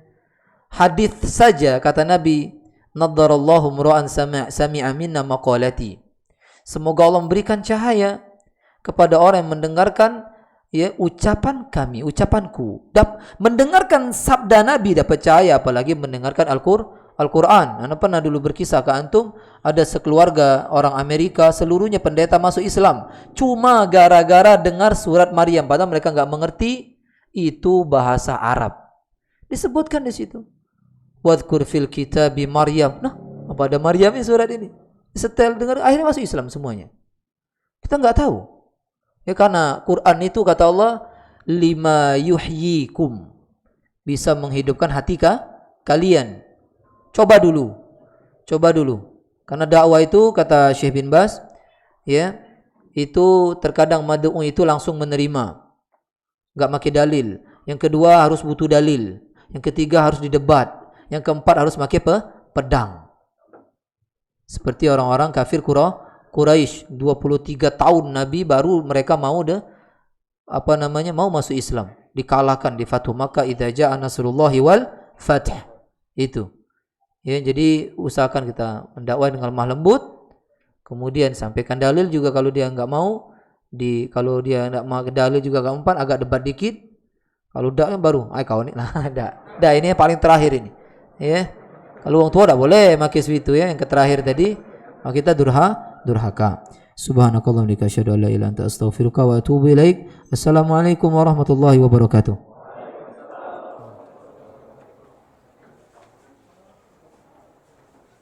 Hadis saja kata Nabi, naddarallahu mura'an sami'a minna maqalati. Semoga Allah memberikan cahaya kepada orang yang mendengarkan ucapanku. Mendengarkan sabda Nabi dapat cahaya, apalagi mendengarkan Al-Quran. Anda pernah dulu berkisah ke antum, ada sekeluarga orang Amerika, seluruhnya pendeta masuk Islam, cuma gara-gara dengar surat Maryam, padahal mereka enggak mengerti itu bahasa Arab. Disebutkan di situ. Wadhkur fil kitabi Maryam. Nah, apa ada Maryam ini surat ini? Setel dengar, akhirnya masuk Islam semuanya. Kita enggak tahu. Ya, karena Quran itu kata Allah, lima yuhyikum, bisa menghidupkan hati kalian. Coba dulu. Karena dakwah itu kata Syekh bin Baz, ya, itu terkadang mad'u itu langsung menerima, enggak pakai dalil. Yang kedua harus butuh dalil. Yang ketiga harus didebat. Yang keempat harus pakai pedang. Seperti orang-orang kafir Quraisy 23 tahun Nabi baru mereka mau mau masuk Islam, dikalahkan di Fathu Makkah, idza jaa nasrullahi wal fath. Itu ya, jadi usahakan kita mendakwah dengan lemah lembut, kemudian sampaikan dalil juga kalau dia enggak mau, kalau dia enggak mau dalil juga enggak mempan, agak debat dikit. Kalau enggak baru kau ni dah ini yang paling terakhir ini ya. Kalau orang tua enggak boleh pakai segitu ya, yang terakhir tadi maka kita durhaka. Subhanakallahumma wa bihamdika asyhadu an la ilaha illa anta astaghfiruka wa atubu ilaik. Assalamualaikum warahmatullahi wabarakatuh.